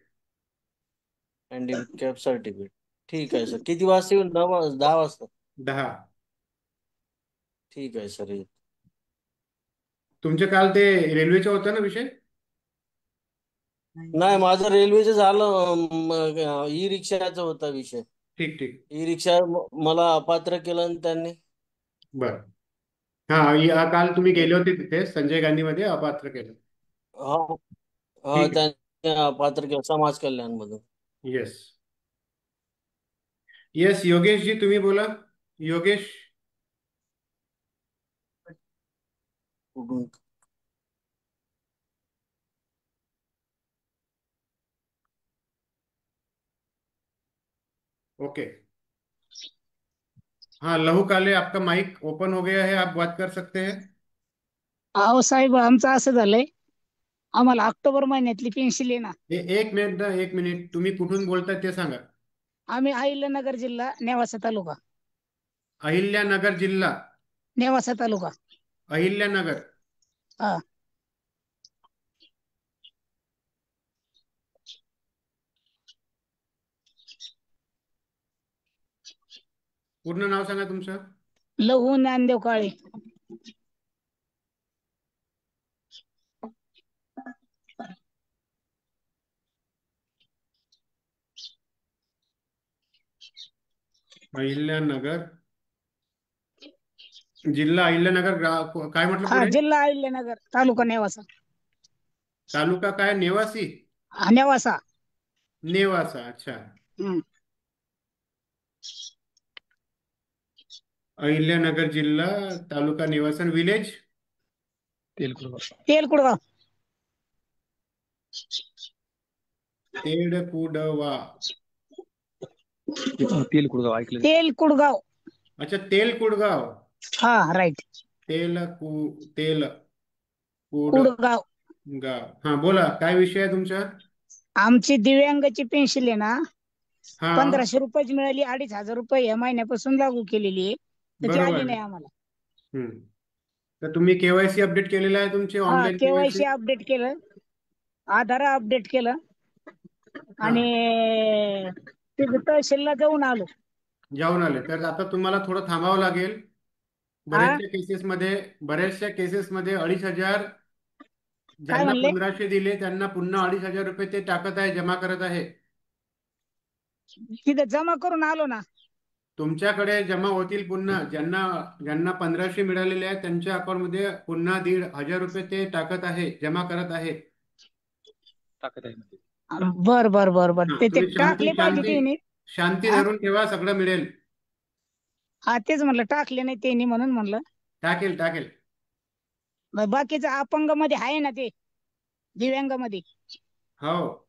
S9: Handicap certificate. ठीक आहे सर. किती वाजता येऊन? 10 वाजता?
S1: 10.
S9: ठीक आहे सर.
S1: तुमचे काल ते रेल्वेचा होता ना विषय?
S9: नाही, माझं रेल्वेचं झालं. ई रिक्षाचा होता विषय.
S1: ठीक ठीक.
S9: ई रिक्षा मला अपात्र केलं आणि त्यांनी.
S1: बर. हा, काल तुम्ही गेले होते तिथे संजय गांधी मध्ये, अपात्र केलं.
S9: हा, हा,
S1: ठीक आहे.
S9: त्यांनी अपात्र केलं समाज कल्याण मधून.
S1: येस येस, योगेश जी तुम्ही बोला. योगेश.
S9: कुठून?
S1: ओके. हाँ, लहू काले, आपका माइक ओपन हो गया है, आप बात कर सकते हैं.
S10: अहो साहेब, आमचं असं झालंय, आम्हाला ऑक्टोबर महिन्यातली पेन्शन आहे ना.
S1: एक मिनिट ना, एक मिनिट. तुम्ही कुठून बोलताय ते सांगा.
S10: आम्ही अहिल्यानगर जिल्हा, नेवासा तालुका.
S1: अहिल्यानगर जिल्हा,
S10: नेवासा तालुका.
S1: अहिल्यानगर.
S10: हा.
S1: पूर्ण नाव सांगा तुमचं.
S10: लहू ज्ञानदेव काळे.
S1: अहिल्यानगर जिल्हा, अहिल्यानगर काय म्हटलं
S10: हा,
S1: पुढे?
S10: जिल्हा अहिल्यानगर, तालुका नेवासा.
S1: तालुका काय? नेवासी.
S10: हा, नेवासा.
S1: नेवासा, अच्छा.
S10: हम्म.
S1: अहिल्यानगर जिल्हा, तालुका नेवासा, विलेज
S10: तेलकुडगाव.
S1: तेलकुडवा.
S10: तेलकुडगाव ऐकलं. तेलकुडगाव.
S1: अच्छा, तेलकुडगाव.
S10: हा, राईट.
S1: तेलकुडगाव.
S10: कुडगाव.
S1: हा, बोला, काय विषय आहे तुमचा?
S10: आमची दिव्यांगाची पेन्शन आहे ना,
S1: हा,
S10: 1500 रुपयाची मिळाली. 2500 रुपये या महिन्यापासून लागू केलेली आहे, तर ती आली
S1: बरोबर.
S10: नाही आम्हाला.
S1: हम्म. तर तुम्ही केवायसी अपडेट केलेलं आहे तुमचे,
S10: हा,
S1: ऑनलाईन
S10: केवायसी
S1: केवायसी?
S10: अपडेट केलं, आधार अपडेट केलं,
S1: हा,
S10: आणि तिथं तहसीलला जाऊन आलो.
S1: जाऊन आले. तर आता तुम्हाला थोडं थांबावं लागेल.
S10: हा,
S1: बऱ्याचशा केसेसमध्ये 2500,
S10: काय
S1: ज्यांना
S10: म्हणले?
S1: 1500 दिले त्यांना पुन्हा 2500 रुपये ते टाकत आहे, जमा करत आहे.
S10: तिथं जमा करून आलो ना.
S1: तुमच्याकडे जमा होतील पुन्हा. ज्यांना ज्यांना 1500 मिळालेले आहे त्यांच्या अकाउंटमध्ये पुन्हा 1500 रुपये ते टाकत आहे, जमा करत आहे.
S10: बर बर बर बर,
S1: हा,
S10: ते
S1: तुम्ही शांती
S10: टाकले पाहिजे
S1: शांती
S10: त्यांनी.
S1: शांती
S10: हा
S1: धरून ठेवा, सगळं मिळेल.
S10: हा, तेच म्हणलं, टाकले नाही त्यांनी म्हणून म्हणलं.
S1: टाकेल टाकेल.
S10: मग बाकीचं अपंग मध्ये आहे ना, ते दिव्यांग मध्ये.
S1: हो,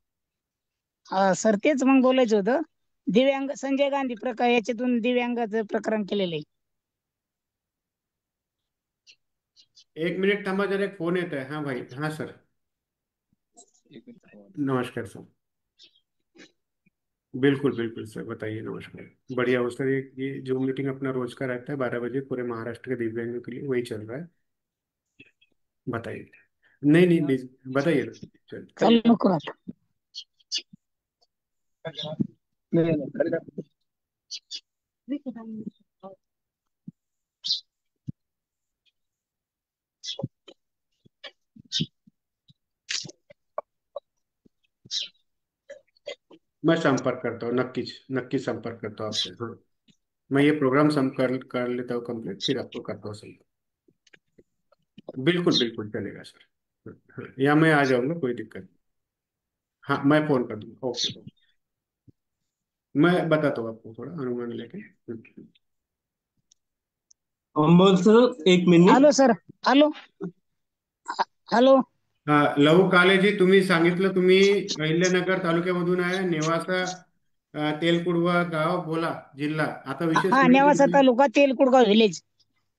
S10: हा सर, तेच मग बोलायचं होतं. दिव्यांग संजय गांधी प्रकार, याच्यातून दिव्यांगाचं प्रकरण केलेलं आहे.
S1: एक मिनिट थांबा, जरा एक फोन येत आहे. हाँ भाई, हाँ सर, नमस्कार सर. बिल्कुल बिल्कुल सर, बताइए. नमस्कार. बढ़िया हो सर. ये जो मीटिंग अपना रोज का रहता है 12 बजे, पूरे महाराष्ट्र के दिव्यांगों के लिए, वही चल रहा है. बताइए. नहीं नहीं, बताइए ना.
S10: चालू
S1: चलिए.
S10: नको आता. नाही, नाही, खाली टाक.
S1: मैं संपर्क करता हूँ, नक्कीच नक्कीच संपर्क करता हूँ आपसे. हाँ, मैं ये प्रोग्राम कर लेता हूँ कंप्लीट, फिर आपको करता हूँ संपर्क. बिल्कुल बिल्कुल चलेगा सर. हाँ, या मैं आ जाऊंगा, कोई दिक्कत नहीं. हाँ, मैं फोन कर दूंगा. ओके. मैं बताता हूँ आपको थोड़ा अनुमान लेके.
S2: बोल सर, एक minute.
S10: Hello sir. Hello. Hello.
S1: हा, लहू कालेजी, तुम्ही सांगितलं तुम्ही अहिल्यानगर तालुक्यामधून आहे, नेवासा, तेलकुडवा गाव, बोला जिल्हा. आता विषय
S10: हा,
S1: सुरू
S10: नेवासा
S1: केला.
S10: तालुका, तेलकुडगाव विलेज.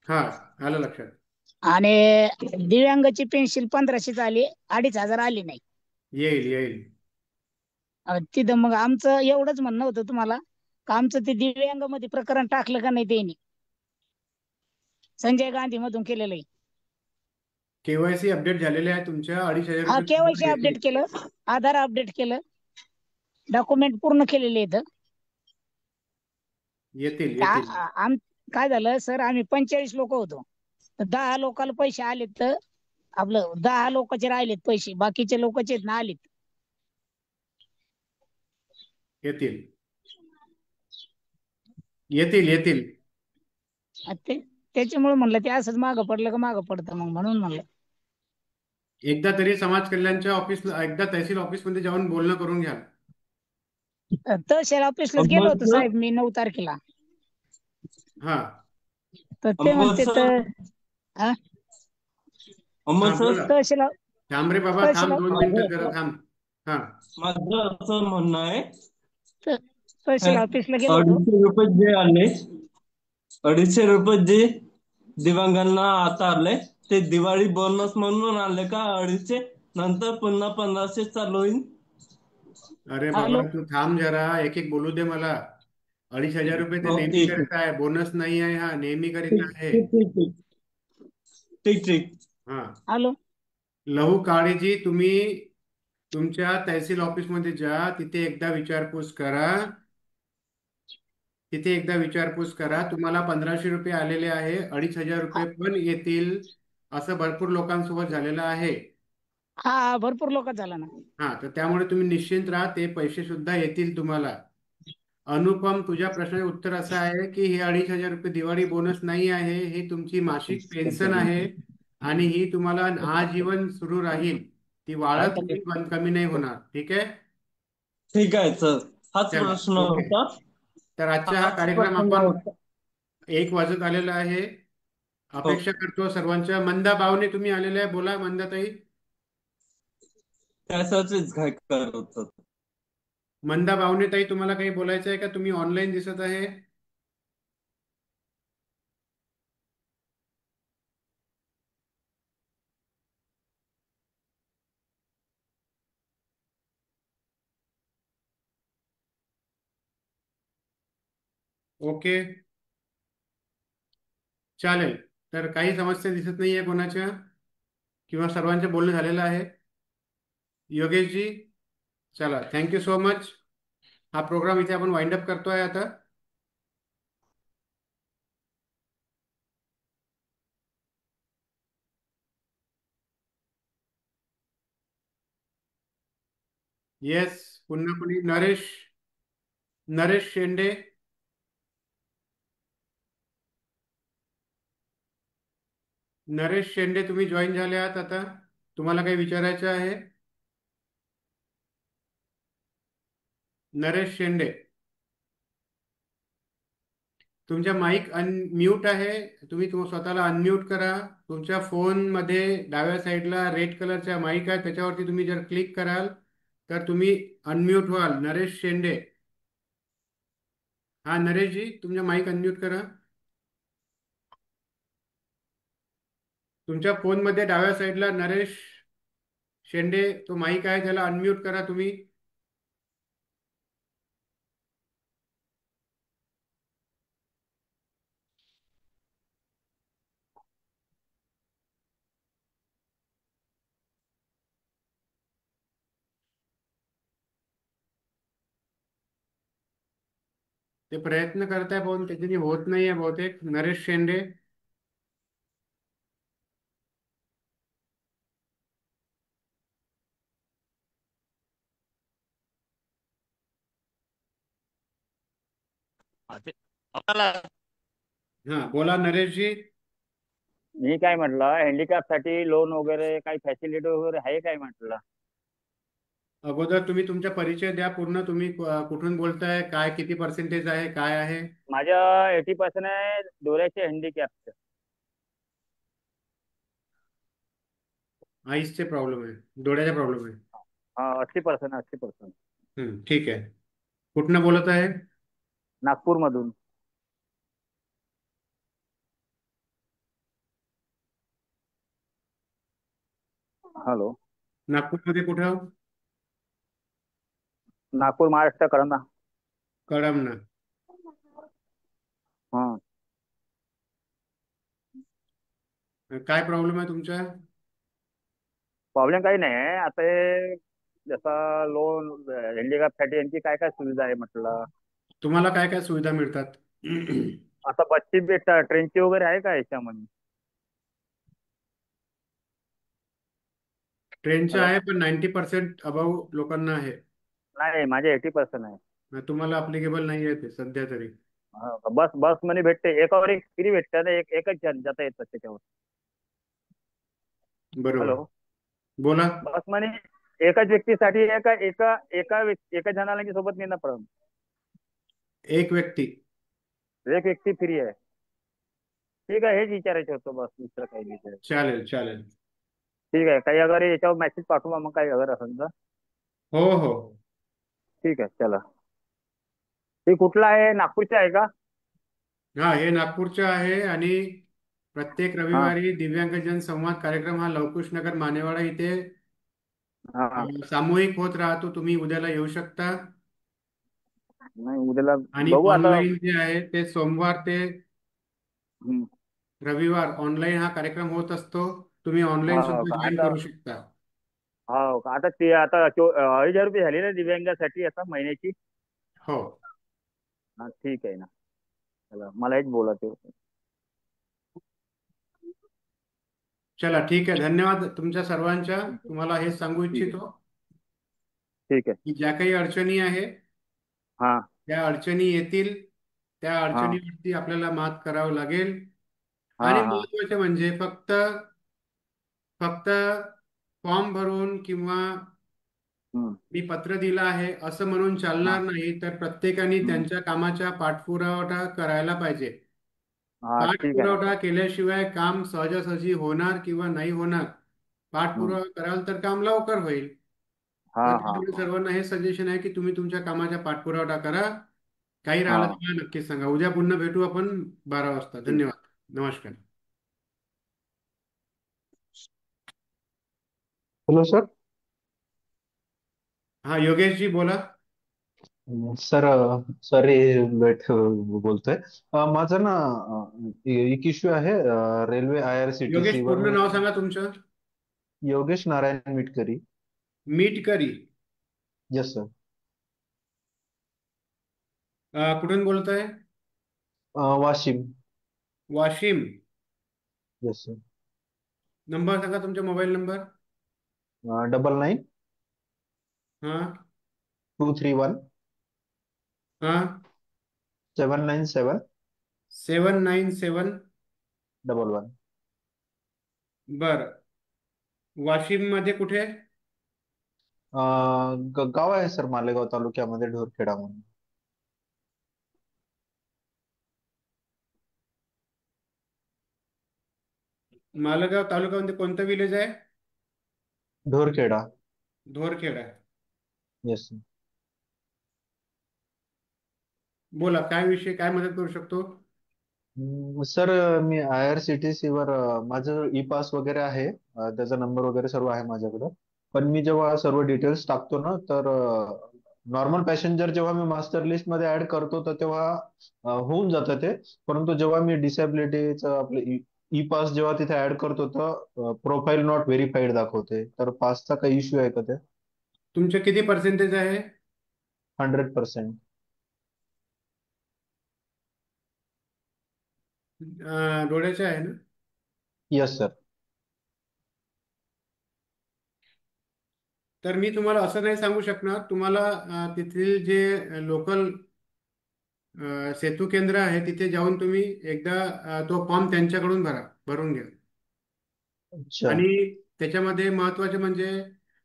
S1: हा, आलं लक्षात.
S10: आणि दिव्यांगाची पेन्शन 1500 आली, 2500 आली नाही.
S1: येईल येईल.
S10: तिथं मग आमचं एवढंच म्हणणं होतं तुम्हाला, का आमचं ते दिव्यांग मध्ये प्रकरण टाकलं का नाही त्यांनी, संजय गांधी मधून केलेलं आहे.
S1: केवायसी अपडेट झालेले आहे तुमच्या, 2500
S10: हा,
S1: रुपये
S10: केवायसी
S1: तुम्हाला
S10: अपडेट
S1: येतील.
S10: केलं, आधार अपडेट केलं, डॉक्युमेंट पूर्ण केलेले आहेत.
S1: येतील येतील.
S10: काय झालं सर, आम्ही 45 लोक होतो, तर 10 लोकांना पैसे आलेत, तर आपलं 10 लोकांचे राहिलेत पैसे, बाकीचे लोकांचे ना आलेत.
S1: येतील येतील येतील.
S10: त्याच्यामुळे म्हणलं ते असंच मागं पडलं का मागं पडतं मग, म्हणून म्हणलं.
S1: एकदा तरी समाज कल्याणच्या ऑफिसला, एकदा तहसील ऑफिसमध्ये जाऊन बोलणं करून घ्या.
S10: तहसील ऑफिसलाच गेलो होतो साहेब मी 9 तारखेला.
S1: हा
S10: तर ते म्हणते तर हा
S1: बोला.
S10: तहसील
S1: थांब रे बाबा, थांब 2 मिनिटं जरा थांब. हा
S2: माझं असं म्हणणं आहे,
S10: तहसील ऑफिसला गेलो होतो.
S2: 250 रुपये जे आले, 250 रुपये जे दिव्यांगांना आता आले, ते दिवाळी बोनस म्हणून आले का 250? नंतर पुन्हा 1500 चालू होईल.
S1: अरे बाबा तू थांब जरा, एक एक बोलू दे मला. 2,500 रुपये ते नेहमी करता आहे, बोनस नाही आहे, हा नेहमी करीता आहे.
S2: ठीक.
S1: हा
S10: हॅलो.
S1: लहू काळजी, तुम्ही तुमच्या तहसील ऑफिसमध्ये जा, तिथे एकदा विचारपूस करा. तुम्हाला 1,500 रुपये आलेले आहे, 2,500 रुपये पण येतील, असं भरपूर लोकांसोबत झालेलं आहे.
S10: हा भरपूर लोक झाला ना.
S1: हा तर त्यामुळे तुम्ही निश्चिंत राहा, ते पैसे सुद्धा येतील तुम्हाला. अनुपम, तुझ्या प्रश्नाचे उत्तर असं आहे की हे 2,500 रुपये दिवाळी बोनस नाही आहे, ही तुमची मासिक पेन्शन आहे आणि ही तुम्हाला आजीवन सुरू राहील, ती वाढत नाही, कमी नाही होणार. ठीक आहे.
S2: ठीक आहे सर, हाच
S1: चला,
S2: प्रश्न
S1: ओके.
S2: होता.
S1: तर आजचा हा कार्यक्रम आपण 1 वाजत आलेला आहे. अपेक्षा करतो सर्वांच्या. मंदा भावने तुम्ही आलेले आहे, बोला मंदाताई.
S2: त्यासाठीच काय करत होतो.
S1: मंदा भावनेताई, तुम्हाला काही बोलायचं आहे का? तुम्ही ऑनलाईन दिसत आहे. ओके, चालेल. तर काही समस्या दिसत नाही आहे कोणाच्या, किंवा सर्वांचे बोलणं झालेलं आहे. योगेशजी, चला, थँक्यू सो मच. हा प्रोग्राम इथे आपण वाइंड अप करतोय आता. येस, पुन्हा कोणी? नरेश शेंडे. नरेश शेंडे, तुम्ही जॉईन झाले आहात आता. तुम्हाला काही विचारायचं आहे? नरेश शेंडे, तुमच्या माईक अनम्यूट आहे, तुम्ही स्वतःला अनम्यूट करा. तुमच्या फोनमध्ये डाव्या साईडला रेड कलरच्या माईक आहे, त्याच्यावरती तुम्ही जर क्लिक कराल तर तुम्ही अनम्यूट व्हाल. नरेश शेंडे, हा नरेशजी, तुमच्या माईक अनम्यूट करा. तुमच्या फोनमध्ये डाव्या साईडला नरेश शेंडे तो माईक आहे, त्याला अनम्यूट करा तुम्ही. ते प्रयत्न करताय पण त्याच्यानी होत नाहीये बहुतेक. नरेश शेंडे, हा बोला नरेशजी.
S11: मी काय म्हटलं, हँडिकॅप साठी लोन वगैरे काही फॅसिलिटी वगैरे आहे काय म्हटलं?
S1: अगोदर तुम्ही तुमचा परिचय द्या पूर्ण. तुम्ही कुठून बोलताय, काय किती पर्सेंटेज आहे, काय आहे?
S11: माझ्या 80% आहे डोळ्याचे हँडिकॅपचे.
S1: आईसचे प्रॉब्लेम आहे, डोळ्याचा प्रॉब्लेम आहे.
S11: हा 80%.
S1: ठीक आहे. कुठनं बोलत आहे?
S11: नागपूर मधून. हॅलो.
S1: नागपूरमध्ये कुठं?
S11: नागपूर, महाराष्ट्र, कळमना.
S1: कळमना.
S11: हा.
S1: काय प्रॉब्लेम आहे तुमचा?
S11: प्रॉब्लेम काही नाही आहे. आता हे जसं लोन हँडिकॅप साठी यांची काय काय सुविधा आहे म्हटलं?
S1: तुम्हाला काय काय सुविधा मिळतात?
S11: आता बसची ट्रेनची वगैरे आहे का याच्यामध्ये?
S1: ट्रेनचं
S11: हॅलो.
S1: आहे पण 90% अबाव लोकांना आहे.
S11: नाही, माझे 80% आहे.
S1: तुम्हाला अप्लिकेबल नाही आहे ते सध्या तरी.
S11: बस बस मध्ये भेटते, एकावर एक फ्री भेटते ना, एकच जण जाता येतात त्याच्यावर.
S1: बरोबर.
S11: हॅलो.
S1: बोला.
S11: बस मध्ये एकाच व्यक्तीसाठी एका एका एका एका जणाला की सोबत नेणं पडत.
S1: एक व्यक्ती.
S11: एक व्यक्ती फ्री आहे. ठीक आहे, हेच विचारायचं होतं, बस दुसरं काही नाही.
S1: चालेल चालेल.
S11: ठीक आहे, काही अगर याच्यावर मेसेज पाठवा मग, काही अगर असेल तर.
S1: हो हो.
S11: ठीक आहे, चला. ते कुठला आहे, नागपूरचा आहे का?
S1: हा, हे नागपूरचं आहे आणि प्रत्येक
S11: हा
S1: रविवारी दिव्यांगजन संवाद कार्यक्रम हा लवकुश नगर मानेवाडा इथे
S11: हा.
S1: सामूहिक होत राहतो. तुम्ही उद्याला येऊ शकता.
S11: नाही, उद्याला
S1: आणि
S11: बघू आता.
S1: ऑनलाईन जे आहे ते सोमवार ते
S11: हम्म.
S1: रविवार ऑनलाईन हा कार्यक्रम होत असतो. तुम्ही ऑनलाईन
S11: हा हो
S1: सुद्धा
S11: का
S1: जॉईन
S11: आता?
S1: करू शकता.
S11: हो का, आता ते आता 2,500 रुपये झाले ना दिव्यांगासाठी आता महिन्याची?
S1: हो.
S11: हा, ठीक आहे ना. चला, मला हेच बोलायचं होतं.
S1: चला, ठीक आहे. धन्यवाद तुमच्या सर्वांच्या.
S11: ठीक आहे.
S1: तुम्हाला हे सांगू
S11: ठीक आहे.
S1: इच्छितो
S11: ठीक आहे.
S1: की ज्या काही अडचणी आहे
S11: हा
S1: त्या अडचणी येतील. त्या
S11: हा
S1: अडचणीवरती आपल्याला मात करावं लागेल.
S11: हा
S1: आणि
S11: हा.
S1: महत्वाचे म्हणजे फक्त फक्त फॉर्म भरून किंवा
S11: हम्म.
S1: मी पत्र दिलं आहे असं म्हणून
S11: हा
S1: चालणार नाही. तर प्रत्येकाने
S11: हम्म.
S1: त्यांच्या कामाचा पाठपुरावा करायला पाहिजे.
S11: हा, ठीक आहे ना
S1: पाठपुरावा
S11: सर.
S1: केल्याशिवाय काम सहजासहजी होणार किंवा नाही होणार.
S11: हम्म.
S1: पाठपुरावा कराल तर काम लवकर होईल.
S11: हा
S1: तर
S11: हा
S1: त्यामुळे
S11: हा
S1: सर्वांना हे सजेशन आहे की तुम्ही तुमच्या कामाचा पाठपुरावा करा. काही
S11: हा.
S1: राहिलं तर मला नक्कीच सांगा. उद्या पुन्हा भेटू आपण 12 वाजता.
S11: ठीक.
S1: धन्यवाद. नमस्कार.
S12: Hello sir.
S1: हा, योगेश जी बोला.
S12: सर, सॉरी, लेट बोलतोय. माझं ना एक इश्यू आहे रेल्वे
S1: योगेश,
S12: IRCTC वर.
S1: पूर्ण
S12: मी
S1: नाव सांगा तुमचं.
S12: योगेश नारायण मिटकरी.
S1: मीटकरी.
S12: Yes sir.
S1: कुठून बोलताय?
S12: Washim.
S1: Washim.
S12: Yes sir.
S1: Number सांगा, तुमचा मोबाईल नंबर.
S12: 99
S1: हा
S12: 231
S1: हा
S12: 797
S1: 797.
S12: 11.
S1: बर. वाशिम मध्ये कुठे?
S12: गाव आहे सर, मालेगाव तालुक्यामध्ये ढोरखेडा म्हणून.
S1: मालेगाव तालुक्यामध्ये कोणतं विलेज आहे?
S12: ढोरखेडा.
S1: धोरखेडा.
S12: Yes sir.
S1: बोला, काय विषय, काय मदत करू शकतो?
S12: सर, मी IRCTC वर माझं ई पास वगैरे आहे. त्याचा नंबर वगैरे सर्व आहे माझ्याकडं. पण मी जेव्हा सर्व डिटेल्स टाकतो ना, तर नॉर्मल पॅसेंजर जेव्हा मी मास्टर लिस्ट मध्ये ऍड करतो तर तेव्हा होऊन जातं ते. परंतु जेव्हा मी डिसॅबिलिटीचं आपलं ई पास जेव्हा तिथे ऍड करतो तर प्रोफाईल नॉट व्हेरीफाईड दाखवते. तर पासचा काही इश्यू आहे का ते?
S1: तुमचे किती पर्सेंटेज आहे?
S12: 100%.
S1: डोळ्याचे आहे ना?
S12: Yes sir.
S1: तर मी तुम्हाला असं नाही सांगू शकणार. तुम्हाला तिथील जे लोकल सेतू केंद्र आहे तिथे जाऊन तुम्ही एकदा तो फॉर्म त्यांच्याकडून भरून घ्या.
S12: अच्छा.
S1: आणि त्याच्यामध्ये महत्वाचे म्हणजे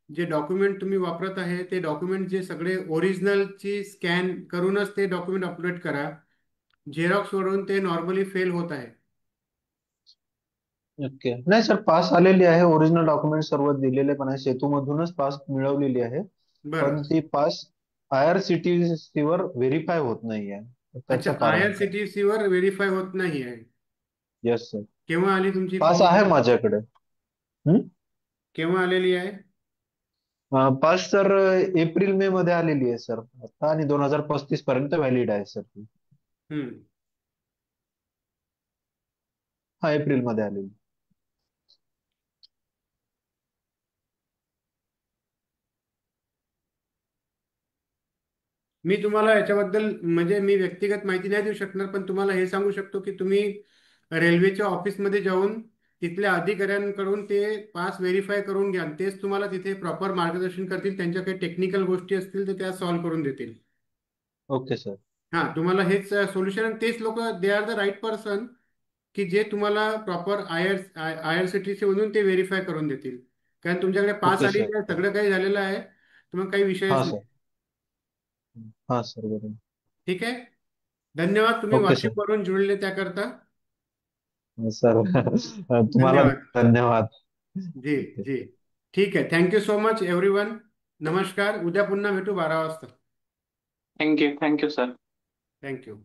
S1: जे डॉक्युमेंट तुम्ही वापरत आहे ते डॉक्युमेंट जे सगळे ओरिजिनलची स्कॅन करूनच ते डॉक्युमेंट अपलोड करा. झेरॉक्स वरून ते नॉर्मली फेल होत आहे.
S12: ओके. नाही सर, पास आलेली आहे. ओरिजिनल डॉक्युमेंट सर्व दिलेले पण आहे. सेतूमधूनच पास मिळवलेली आहे.
S1: बरं.
S12: पण ती पास IRCTC वर व्हेरीफाय होत नाहीये.
S1: अच्छा,
S12: त्याचं कारण काय?
S1: IRCTC वर व्हेरीफाय होत नाही आहे.
S12: Yes sir.
S1: केव्हा आली तुमची
S12: पास
S1: फॉर्म?
S12: आहे माझ्याकडे. हम्म?
S1: केव्हा आलेली आहे?
S12: पास सर एप्रिल मे मध्ये आलेली आहे सर आता, आणि 2035 पर्यंत व्हॅलिड आहे सर ती.
S1: हम्म.
S12: हा, एप्रिल मध्ये आलेली.
S1: मी तुम्हाला याच्याबद्दल म्हणजे मी व्यक्तिगत माहिती नाही देऊ शकणार, पण तुम्हाला हे सांगू शकतो की तुम्ही रेल्वेच्या ऑफिसमध्ये जाऊन तिथल्या अधिकाऱ्यांकडून ते पास व्हेरीफाय करून घ्या. तेच तुम्हाला तिथे प्रॉपर मार्गदर्शन करतील. त्यांच्या काही टेक्निकल गोष्टी असतील तर त्या सॉल्व्ह करून देतील.
S12: Okay sir.
S1: हा, तुम्हाला हेच सोल्युशन, तेच लोक they are the right person की जे तुम्हाला प्रॉपर IRCTC मधून ते व्हेरीफाय करून देतील. कारण तुमच्याकडे पास
S12: ओके सर.
S1: आलेली आहे, सगळं काही झालेलं आहे, तर मग काही
S12: हा
S1: विषयच नाही.
S12: सर. हा सर, बरोबर.
S1: ठीक आहे. धन्यवाद, तुम्ही
S12: ओके सर.
S1: वाशिमवरून जुळले त्याकरता.
S12: सर तुम्हाला
S1: धन्यवाद.
S12: धन्यवाद.
S1: जी जी. ठीक आहे. Thank you so much everyone. नमस्कार. उद्या पुन्हा भेटू 12 वाजता.
S8: Thank you sir.
S1: थँक्यू.